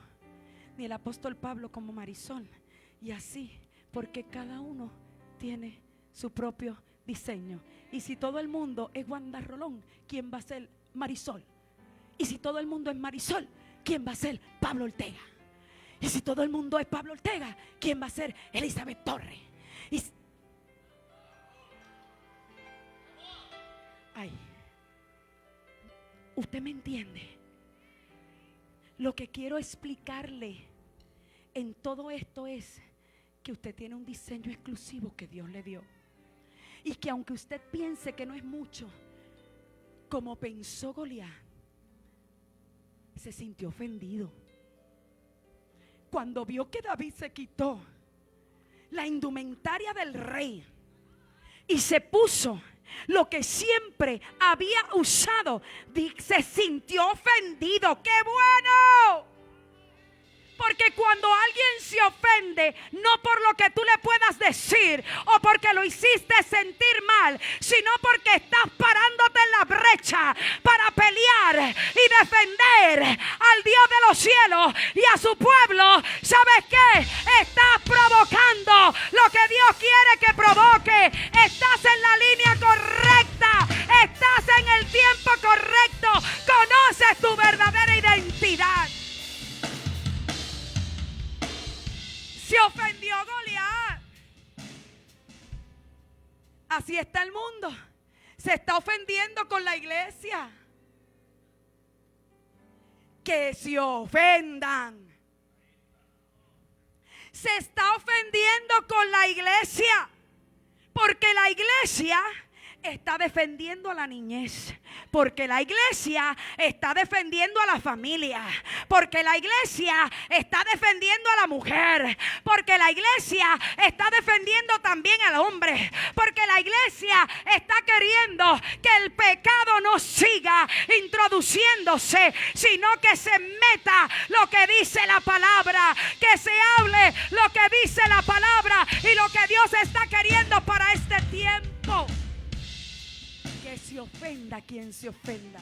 ni el apóstol Pablo como Marisol. Y así, porque cada uno tiene su propio diseño. Y si todo el mundo es Wanda Rolón, ¿quién va a ser Marisol? Y si todo el mundo es Marisol, ¿quién va a ser Pablo Ortega? Y si todo el mundo es Pablo Ortega, ¿quién va a ser Elizabeth Torres? Ay, ¿usted me entiende? Lo que quiero explicarle en todo esto es que usted tiene un diseño exclusivo que Dios le dio. Y que aunque usted piense que no es mucho, como pensó Goliat, se sintió ofendido cuando vio que David se quitó la indumentaria del rey y se puso lo que siempre había usado. Se sintió ofendido. ¡Qué bueno! Porque cuando alguien se ofende, no por lo que tú le puedas decir o porque lo hiciste sentir mal, sino porque estás parándote en la brecha para pelear y defender al Dios de los cielos y a su pueblo. ¿Sabes qué? Estás provocando lo que Dios quiere que provoque. Estás en la línea correcta. Estás en el tiempo correcto. Conoces tu verdadera identidad. Se ofendió Goliat. Así está el mundo. Se está ofendiendo con la iglesia. Que se ofendan. Se está ofendiendo con la iglesia. Porque la iglesia está defendiendo a la niñez. Porque la iglesia está defendiendo a la familia. Porque la iglesia está defendiendo a la mujer. Porque la iglesia está defendiendo también al hombre. Porque la iglesia está queriendo que el pecado no siga introduciéndose, sino que se meta lo que dice la palabra. Que se hable lo que dice la palabra y lo que Dios está queriendo para este tiempo. Que se ofenda quien se ofenda,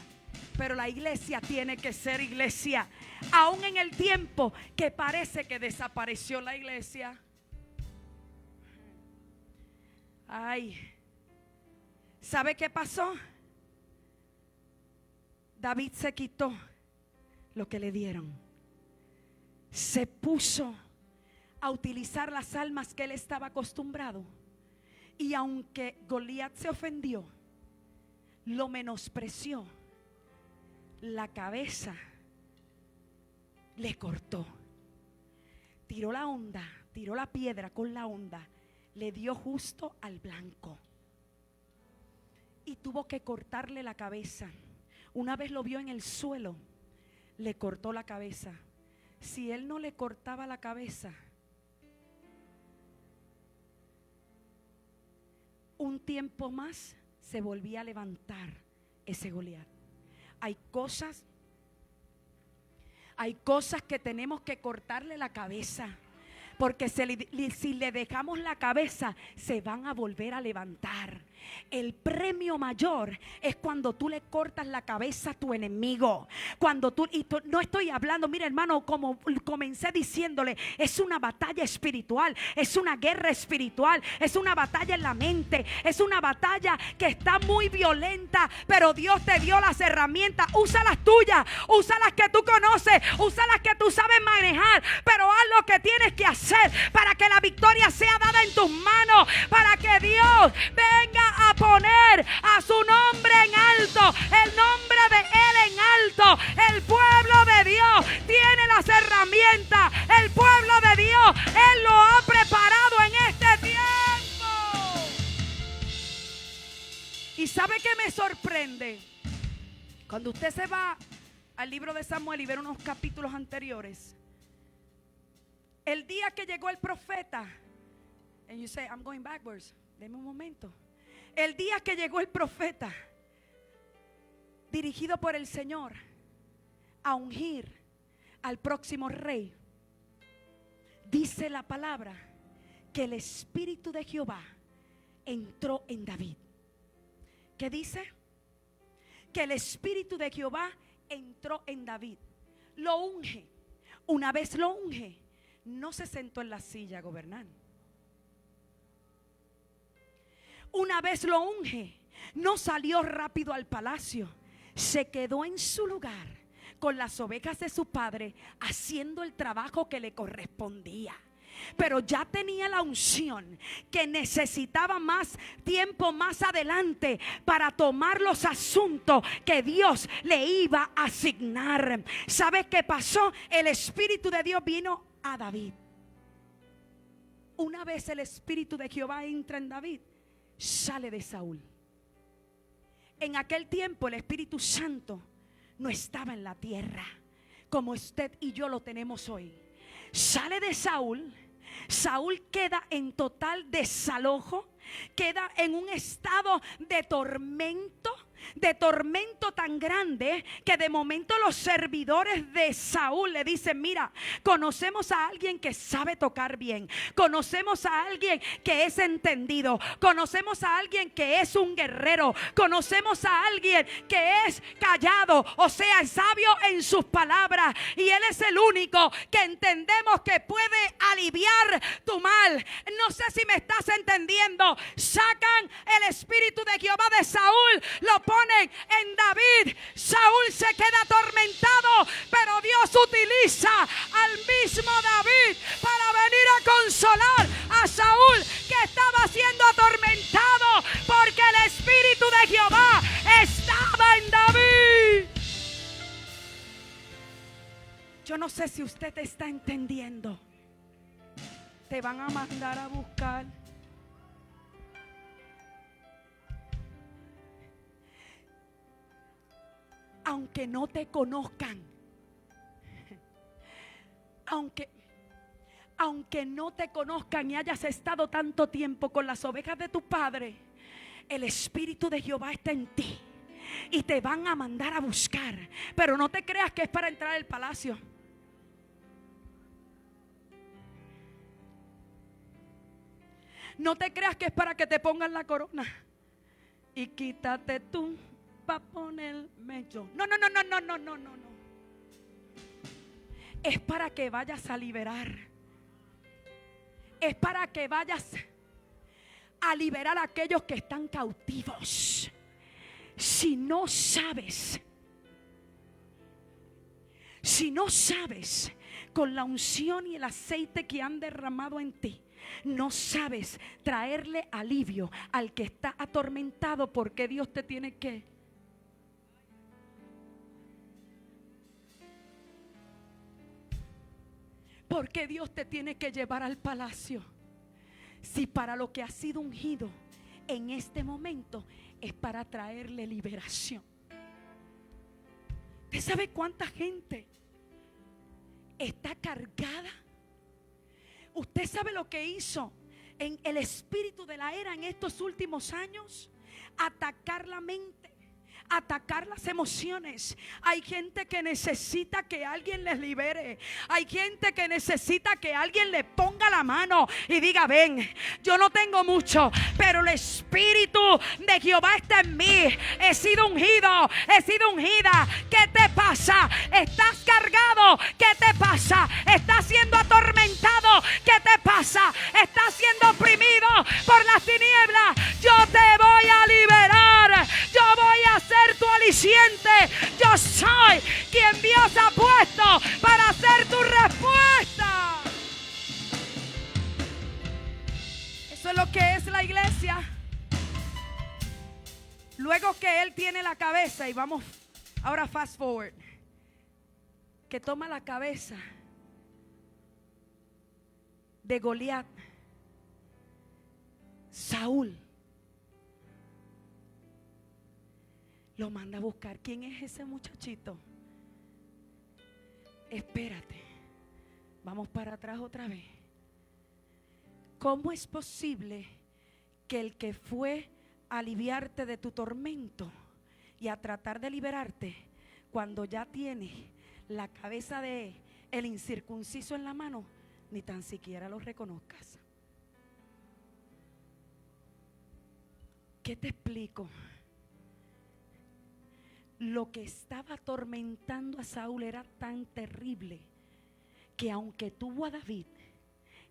pero la iglesia tiene que ser iglesia, aún en el tiempo que parece que desapareció la iglesia. Ay, ¿sabe qué pasó? David se quitó lo que le dieron, se puso a utilizar las armas que él estaba acostumbrado, y aunque Goliat se ofendió, lo menospreció, la cabeza le cortó, tiró la honda, tiró la piedra con la honda, le dio justo al blanco y tuvo que cortarle la cabeza. Una vez lo vio en el suelo, le cortó la cabeza. Si él no le cortaba la cabeza, un tiempo más se volvía a levantar ese Goliat. Hay cosas que tenemos que cortarle la cabeza. Porque si le dejamos la cabeza, se van a volver a levantar. El premio mayor es cuando tú le cortas la cabeza a tu enemigo. No estoy hablando, mira hermano, como comencé diciéndole, es una batalla espiritual, es una guerra espiritual, es una batalla en la mente, es una batalla que está muy violenta, pero Dios te dio las herramientas. Usa las tuyas, usa las que tú conoces, usa las que tú sabes manejar, pero haz lo que tienes que hacer para que la victoria sea dada en tus manos, para que Dios venga a poner a su nombre en alto, el nombre de Él en alto. El pueblo de Dios tiene las herramientas, el pueblo de Dios, Él lo ha preparado en este tiempo. ¿Y sabe qué me sorprende? Cuando usted se va al libro de Samuel y ver unos capítulos anteriores, el día que llegó el profeta, and you say, I'm going backwards, deme un momento. El día que llegó el profeta, dirigido por el Señor, a ungir al próximo rey, dice la palabra que el Espíritu de Jehová entró en David. ¿Qué dice? Que el Espíritu de Jehová entró en David. Lo unge. Una vez lo unge, no se sentó en la silla a gobernar. Una vez lo unge, no salió rápido al palacio. Se quedó en su lugar con las ovejas de su padre, haciendo el trabajo que le correspondía. Pero ya tenía la unción que necesitaba más tiempo más adelante para tomar los asuntos que Dios le iba a asignar. ¿Sabes qué pasó? El Espíritu de Dios vino a David. Una vez el Espíritu de Jehová entra en David, sale de Saúl. En aquel tiempo el Espíritu Santo no estaba en la tierra como usted y yo lo tenemos hoy. Sale de Saúl. Saúl queda en total desalojo, queda en un estado de tormento tan grande que de momento los servidores de Saúl le dicen: mira, conocemos a alguien que sabe tocar bien, conocemos a alguien que es entendido, conocemos a alguien que es un guerrero, conocemos a alguien que es callado, o sea, es sabio en sus palabras, y él es el único que entendemos que puede aliviar tu mal. No sé si me estás entendiendo. Sacan el Espíritu de Jehová de Saúl, lo ponen en David. Saúl se queda atormentado, pero Dios utiliza al mismo David para venir a consolar a Saúl, que estaba siendo atormentado, porque el Espíritu de Jehová estaba en David. Yo no sé si usted está entendiendo. Te van a mandar a buscar. Aunque no te conozcan, aunque no te conozcan y hayas estado tanto tiempo con las ovejas de tu padre, el Espíritu de Jehová está en ti y te van a mandar a buscar. Pero no te creas que es para entrar al palacio. No te creas que es para que te pongan la corona y quítate tú para ponerme yo. No. Es para que vayas a liberar. Es para que vayas a liberar a aquellos que están cautivos. Si no sabes con la unción y el aceite que han derramado en ti, no sabes traerle alivio al que está atormentado, porque Dios te tiene que... Porque Dios te tiene que llevar al palacio. Si para lo que has sido ungido en este momento es para traerle liberación. ¿Usted sabe cuánta gente está cargada? ¿Usted sabe lo que hizo en el espíritu de la era en estos últimos años? Atacar la mente, atacar las emociones. Hay gente que necesita que alguien les libere. Hay gente que necesita que alguien le ponga la mano y diga: ven, yo no tengo mucho, pero el Espíritu de Jehová está en mí. He sido ungido, he sido ungida. ¿Qué te pasa? ¿Estás cargado? ¿Qué te pasa? ¿Estás siendo atormentado? ¿Qué te pasa? ¿Estás siendo oprimido por las tinieblas? Yo te voy a liberar. Yo voy a ser tu aliciente. Yo soy quien Dios ha puesto para ser tu respuesta. Eso es lo que es la iglesia. Luego que Él tiene la cabeza, y vamos ahora fast forward, que toma la cabeza de Goliat, Saúl lo manda a buscar. ¿Quién es ese muchachito? Espérate, vamos para atrás otra vez. ¿Cómo es posible que el que fue a aliviarte de tu tormento y a tratar de liberarte, cuando ya tiene la cabeza de el incircunciso en la mano, ni tan siquiera lo reconozcas. ¿Qué te explico? Lo que estaba atormentando a Saúl era tan terrible que aunque tuvo a David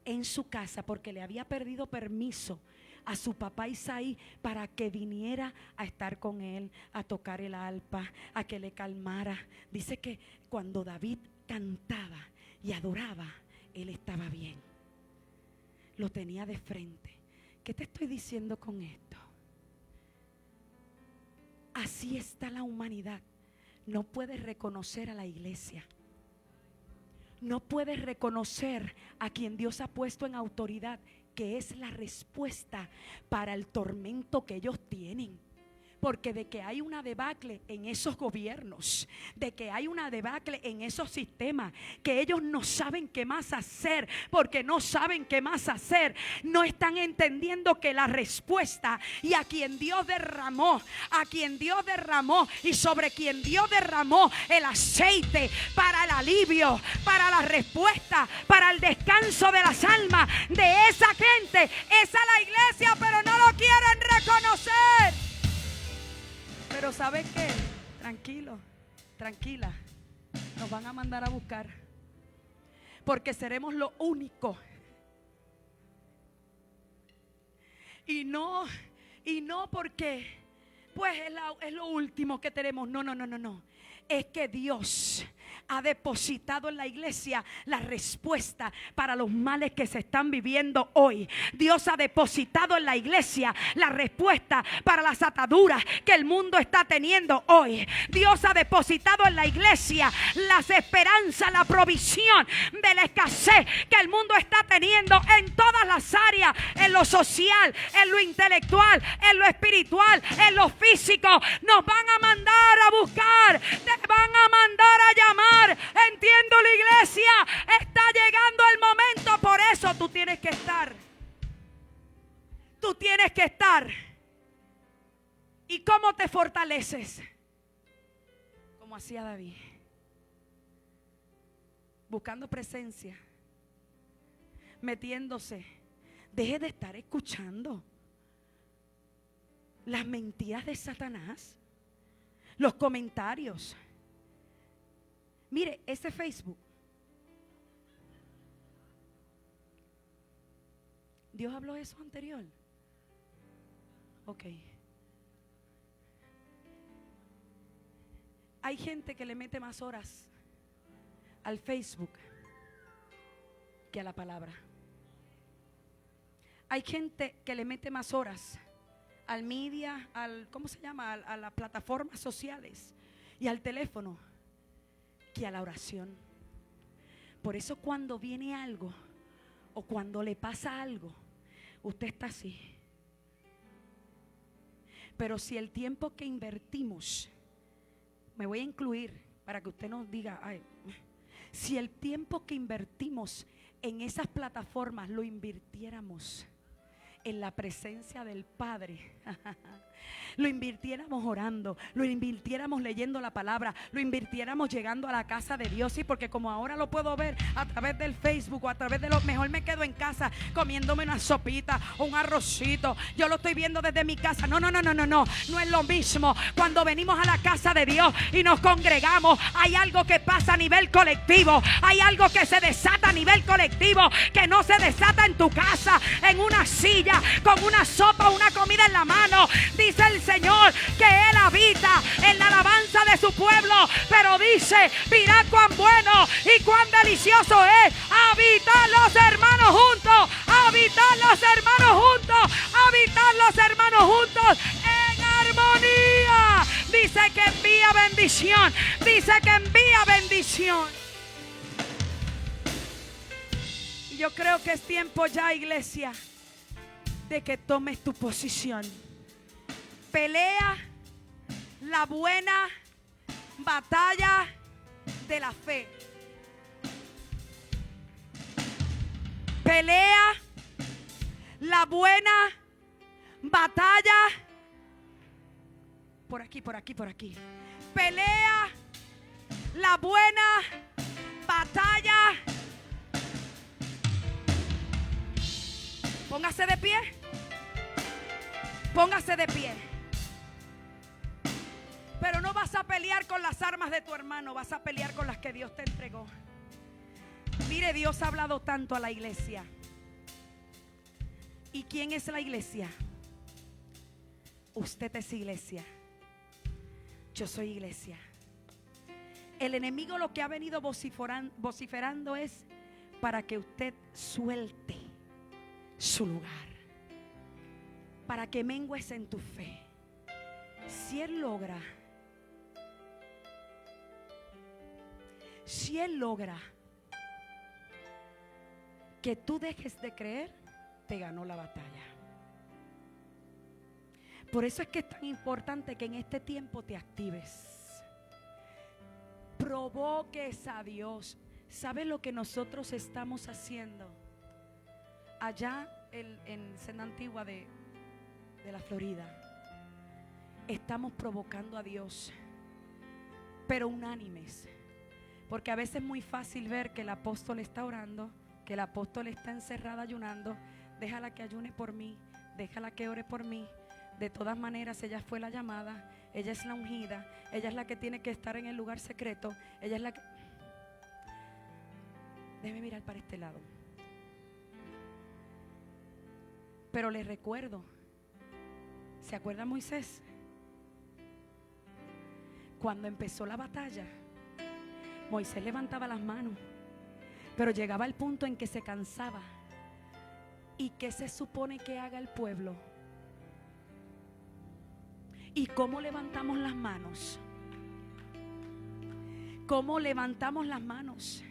en su casa porque le había perdido permiso a su papá Isaí para que viniera a estar con él, a tocar el arpa, a que le calmara. Dice que cuando David cantaba y adoraba, él estaba bien. Lo tenía de frente. ¿Qué te estoy diciendo con esto? Así está la humanidad. No puedes reconocer a la iglesia. No puedes reconocer a quien Dios ha puesto en autoridad, que es la respuesta para el tormento que ellos tienen. Porque de que hay una debacle en esos gobiernos, de que hay una debacle en esos sistemas, que ellos no saben qué más hacer, porque no saben qué más hacer, no están entendiendo que la respuesta y a quien Dios derramó y sobre quien Dios derramó el aceite para el alivio, para la respuesta, para el descanso de las almas de esa gente, es a la iglesia, pero no lo quieren reconocer. Pero ¿sabes qué? Tranquilo, tranquila. Nos van a mandar a buscar. Porque seremos lo único. Y no porque pues es lo último que tenemos. No. Es que Dios ha depositado en la iglesia la respuesta para los males que se están viviendo hoy. Dios ha depositado en la iglesia la respuesta para las ataduras que el mundo está teniendo hoy. Dios ha depositado en la iglesia las esperanzas, la provisión de la escasez que el mundo está teniendo en todas las áreas, en lo social, en lo intelectual, en lo espiritual, en lo físico. Nos van a mandar a buscar, te van a mandar a llamar. Entiendo, la iglesia, está llegando el momento. Por eso tú tienes que estar. Tú tienes que estar. ¿Y cómo te fortaleces? Como hacía David, buscando presencia, metiéndose. Deje de estar escuchando las mentiras de Satanás, los comentarios. Mire, ese Facebook, ¿Dios habló eso anterior? Ok. Hay gente que le mete más horas al Facebook que a la palabra. Hay gente que le mete más horas al media, ¿cómo se llama? A las plataformas sociales y al teléfono que a la oración. Por eso cuando viene algo o cuando le pasa algo, usted está así. Pero si el tiempo que invertimos, me voy a incluir para que usted nos diga, ay, si el tiempo que invertimos en esas plataformas lo invirtiéramos en la presencia del Padre, lo invirtiéramos orando, lo invirtiéramos leyendo la palabra, lo invirtiéramos llegando a la casa de Dios. Sí, porque como ahora lo puedo ver a través del Facebook o a través de mejor me quedo en casa comiéndome una sopita o un arrocito. Yo lo estoy viendo desde mi casa. No es lo mismo. Cuando venimos a la casa de Dios y nos congregamos, hay algo que pasa a nivel colectivo, hay algo que se desata a nivel colectivo, que no se desata en tu casa, en una silla, con una sopa o una comida en la mano. Dice el Señor que Él habita en la alabanza de su pueblo, pero dice, mirad cuán bueno y cuán delicioso es habitar los hermanos juntos, habitar los hermanos juntos, habitar los hermanos juntos en armonía. Dice que envía bendición, dice que envía bendición. Y yo creo que es tiempo ya, iglesia, de que tomes tu posición. Pelea la buena batalla de la fe. Pelea la buena batalla. Por aquí. Pelea la buena batalla. Póngase de pie. Póngase de pie. Pero no vas a pelear con las armas de tu hermano, vas a pelear con las que Dios te entregó. Mire, Dios ha hablado tanto a la iglesia. ¿Y quién es la iglesia? Usted es iglesia. Yo soy iglesia. El enemigo lo que ha venido vociferando es para que usted suelte su lugar, para que mengues en tu fe. Si él logra que tú dejes de creer, te ganó la batalla. Por eso es que es tan importante que en este tiempo te actives, provoques a Dios. ¿Sabe lo que nosotros estamos haciendo? Allá en Senda Antigua de la Florida, estamos provocando a Dios, pero unánimes, porque a veces es muy fácil ver que el apóstol está orando, que el apóstol está encerrado ayunando. Déjala que ayune por mí, déjala que ore por mí. De todas maneras, ella fue la llamada, ella es la ungida, ella es la que tiene que estar en el lugar secreto, ella es la que... Déjeme mirar para este lado. Pero les recuerdo, ¿se acuerda Moisés? Cuando empezó la batalla, Moisés levantaba las manos, pero llegaba el punto en que se cansaba. ¿Y qué se supone que haga el pueblo? ¿Y cómo levantamos las manos? ¿Cómo levantamos las manos?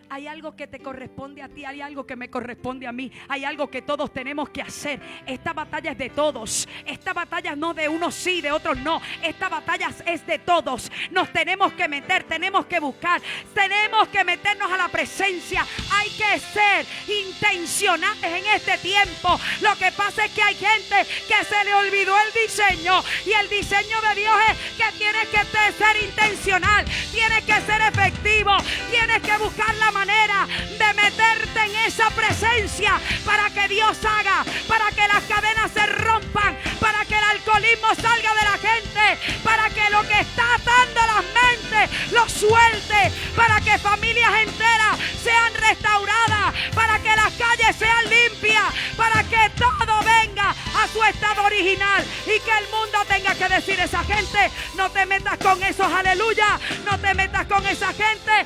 Hay algo que te corresponde a ti, hay algo que me corresponde a mí, hay algo que todos tenemos que hacer. Esta batalla es de todos. Esta batalla no de unos sí, de otros no. Esta batalla es de todos. Nos tenemos que meter, tenemos que buscar, tenemos que meternos a la presencia. Hay que ser intencionales en este tiempo. Lo que pasa es que hay gente que se le olvidó el diseño, y el diseño de Dios es que tienes que ser intencional, tienes que ser efectivo, tienes que buscar la manera de meterte en esa presencia para que Dios haga, para que las cadenas se rompan, para que el alcoholismo salga de la gente, para que lo que está atando las mentes lo suelte, para que familias enteras sean restauradas, para que las calles sean limpias, para que todo venga a su estado original y que el mundo tenga que decir: esa gente, no te metas con esos, aleluya, no te metas con esa gente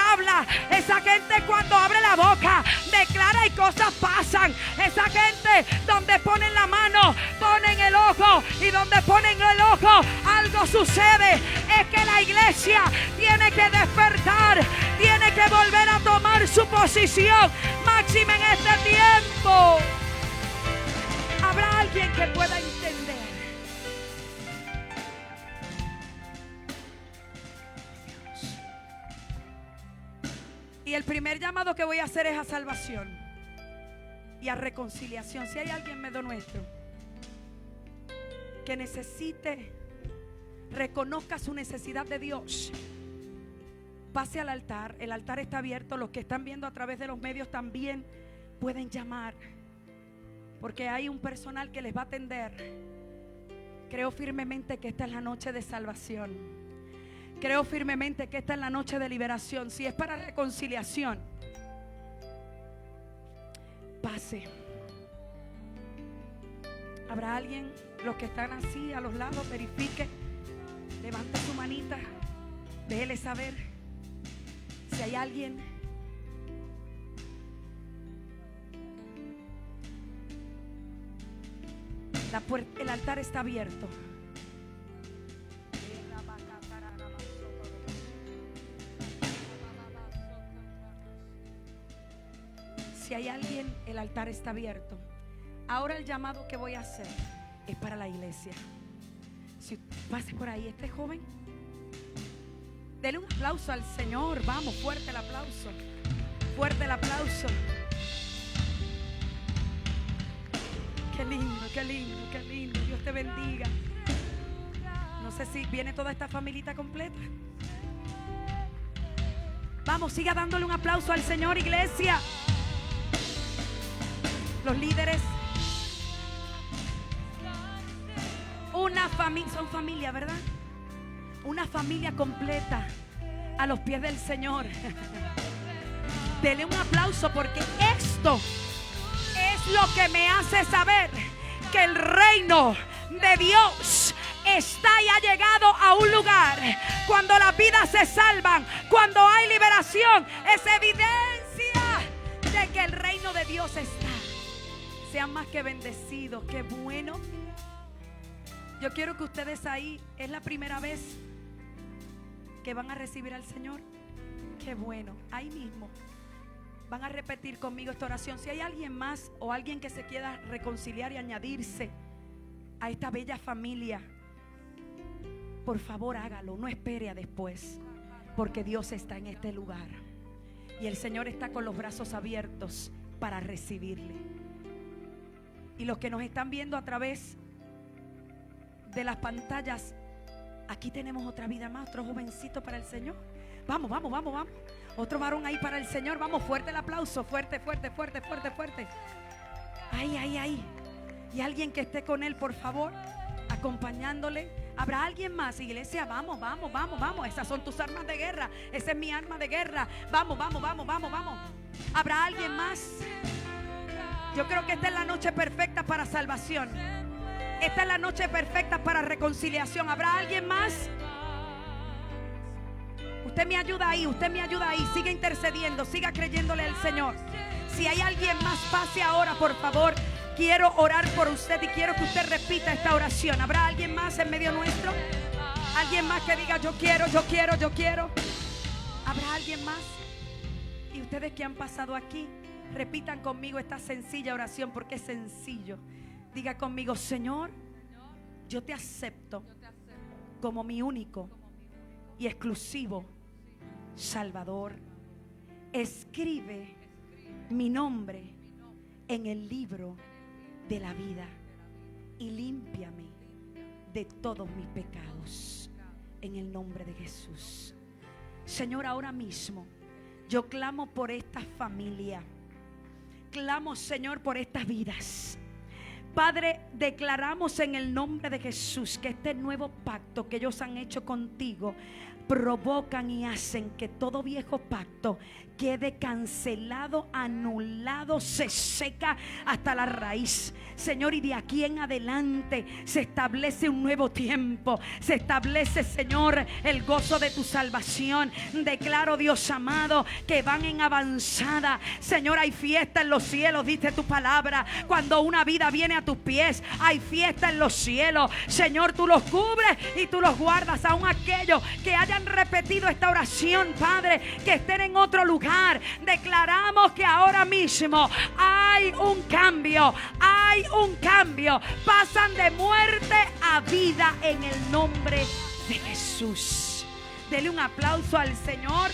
habla, esa gente cuando abre la boca declara y cosas pasan. Esa gente donde ponen la mano, ponen el ojo, y donde ponen el ojo algo sucede. Es que la iglesia tiene que despertar, tiene que volver a tomar su posición máxima en este tiempo. ¿Habrá alguien que pueda entender? Y el primer llamado que voy a hacer es a salvación y a reconciliación. Si hay alguien medio nuestro que necesite, reconozca su necesidad de Dios, pase al altar. El altar está abierto. Los que están viendo a través de los medios también pueden llamar, porque hay un personal que les va a atender. Creo firmemente que esta es la noche de salvación. Creo firmemente que esta es la noche de liberación. Si es para reconciliación, pase. ¿Habrá alguien? Los que están así a los lados, verifique, levante su manita, déjele saber si hay alguien. El altar está abierto. Si hay alguien, el altar está abierto. Ahora el llamado que voy a hacer es para la iglesia. Si pase por ahí este joven, dele un aplauso al Señor. Vamos, fuerte el aplauso. Fuerte el aplauso. Qué lindo, qué lindo, qué lindo. Dios te bendiga. No sé si viene toda esta familita completa. Vamos, siga dándole un aplauso al Señor, iglesia. Los líderes. Una familia, son familia, ¿verdad? Una familia completa a los pies del Señor. Dele un aplauso porque esto es lo que me hace saber que el reino de Dios está y ha llegado a un lugar. Cuando las vidas se salvan, cuando hay liberación, es evidencia de que el reino de Dios está. Sean más que bendecidos. Qué bueno. Yo quiero que ustedes ahí, es la primera vez que van a recibir al Señor. Qué bueno. Ahí mismo van a repetir conmigo esta oración. Si hay alguien más o alguien que se quiera reconciliar y añadirse a esta bella familia, por favor hágalo, no espere a después, porque Dios está en este lugar y el Señor está con los brazos abiertos para recibirle. Y los que nos están viendo a través de las pantallas, aquí tenemos otra vida más, otro jovencito para el Señor. Vamos, vamos, vamos, vamos. Otro varón ahí para el Señor. Vamos, fuerte el aplauso, fuerte, fuerte, fuerte, fuerte, fuerte. Ahí, ahí, ahí. Y alguien que esté con él, por favor, acompañándole. ¿Habrá alguien más, iglesia? Vamos, vamos, vamos, vamos. Esas son tus armas de guerra. Esa es mi arma de guerra. Vamos, vamos, vamos, vamos, vamos. ¿Habrá alguien más? Yo creo que esta es la noche perfecta para salvación. Esta es la noche perfecta para reconciliación. ¿Habrá alguien más? Usted me ayuda ahí, usted me ayuda ahí. Siga intercediendo, siga creyéndole al Señor. Si hay alguien más, pase ahora, por favor. Quiero orar por usted y quiero que usted repita esta oración. ¿Habrá alguien más en medio nuestro? Alguien más que diga yo quiero, yo quiero, yo quiero. ¿Habrá alguien más? Y ustedes que han pasado aquí, repitan conmigo esta sencilla oración porque es sencillo. Diga conmigo: Señor, yo te acepto como mi único y exclusivo Salvador. Escribe mi nombre en el libro de la vida y límpiame de todos mis pecados en el nombre de Jesús. Señor, ahora mismo yo clamo por esta familia, clamo, Señor, por estas vidas. Padre, declaramos en el nombre de Jesús que este nuevo pacto que ellos han hecho contigo provocan y hacen que todo viejo pacto quede cancelado, anulado, se seca hasta la raíz. Señor, y de aquí en adelante se establece un nuevo tiempo. Se establece, Señor, el gozo de tu salvación. Declaro, Dios amado, que van en avanzada. Señor, hay fiesta en los cielos, dice tu palabra. Cuando una vida viene a tus pies, hay fiesta en los cielos. Señor, tú los cubres y tú los guardas. Aún aquellos que hayan repetido esta oración, Padre, que estén en otro lugar, declaramos que ahora mismo hay un cambio, hay un cambio. Pasan de muerte a vida en el nombre de Jesús. Dele un aplauso al Señor.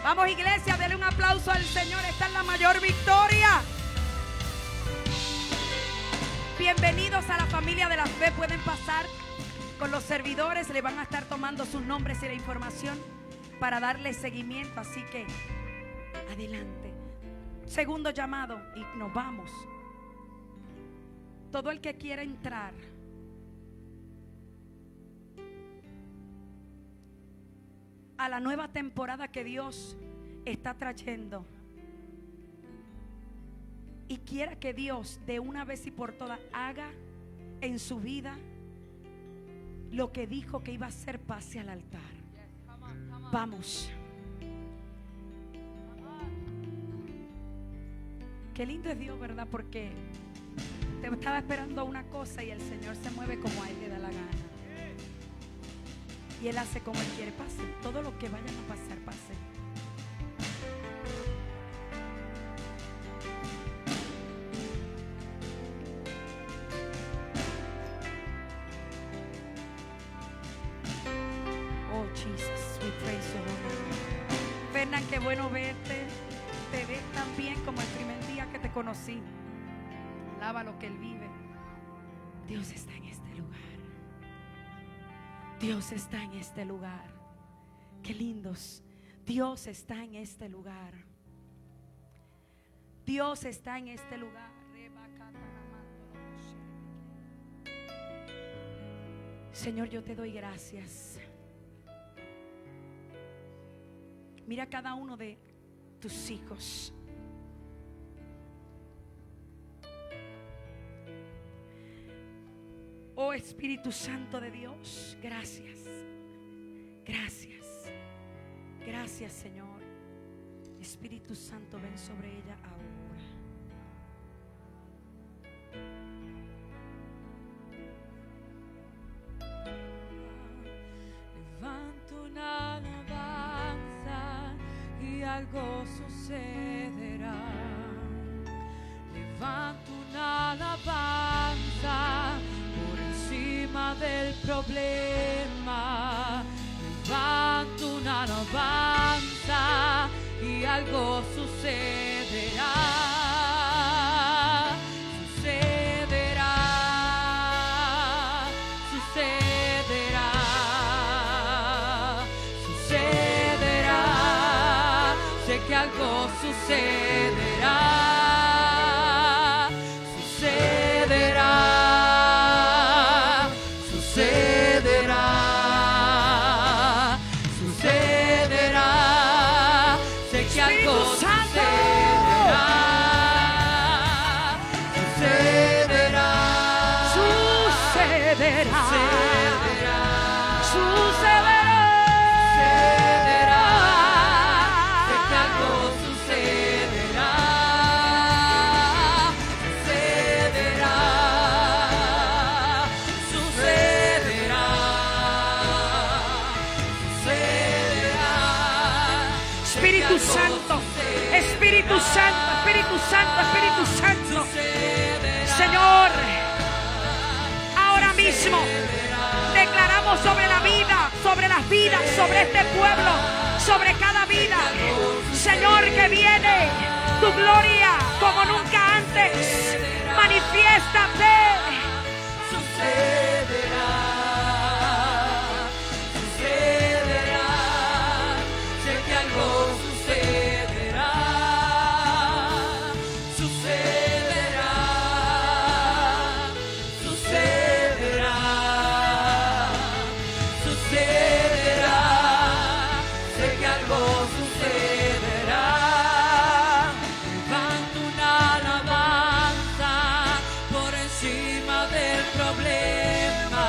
Vamos, iglesia, dele un aplauso al Señor. Esta es la mayor victoria. Bienvenidos a la familia de la fe. Pueden pasar con los servidores, le van a estar tomando sus nombres y la información para darle seguimiento, así que adelante. Segundo llamado y nos vamos. Todo el que quiera entrar a la nueva temporada que Dios está trayendo y quiera que Dios de una vez y por todas haga en su vida lo que dijo que iba a hacer, pase al altar. Vamos. Qué lindo es Dios, ¿verdad? Porque te estaba esperando una cosa y el Señor se mueve como a Él le da la gana. Y Él hace como Él quiere. Pase. Todo lo que vayan a pasar, pase. Jesus, we praise you, Lord. Fernán, qué bueno verte. Te ves tan bien como el primer día que te conocí. Alaba lo que Él vive. Dios está en este lugar. Dios está en este lugar. Qué lindos. Dios está en este lugar. Dios está en este lugar. Señor, yo te doy gracias. Mira cada uno de tus hijos. Oh Espíritu Santo de Dios, gracias. Gracias. Gracias, Señor. Espíritu Santo, ven sobre ella ahora. Levanto una alabanza y algo sucederá. Levanto una alabanza por encima del problema. Levanto una alabanza y algo sucederá. Sucederá. Sucederá. Sucederá. Sé que algo sucederá. Sucederá. Sucederá. Sucederá. Sé que algo sucederá. Sucederá. Sucederá. Sucederá. Sé que algo sucederá. Sucederá. Sucederá. Sucederá. Espíritu Santo, Espíritu Santo, Espíritu Santo, Espíritu Santo. Señor, ahora mismo declaramos sobre la vida, sobre las vidas, sobre este pueblo, sobre cada vida. Señor, que viene tu gloria como nunca antes. Manifiéstate. Sucederá. Sucederá. Sé que algo sucederá. Sucederá. Sucederá. Sucederá. Sé que algo sucederá. Levanto una alabanza por encima del problema.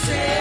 sé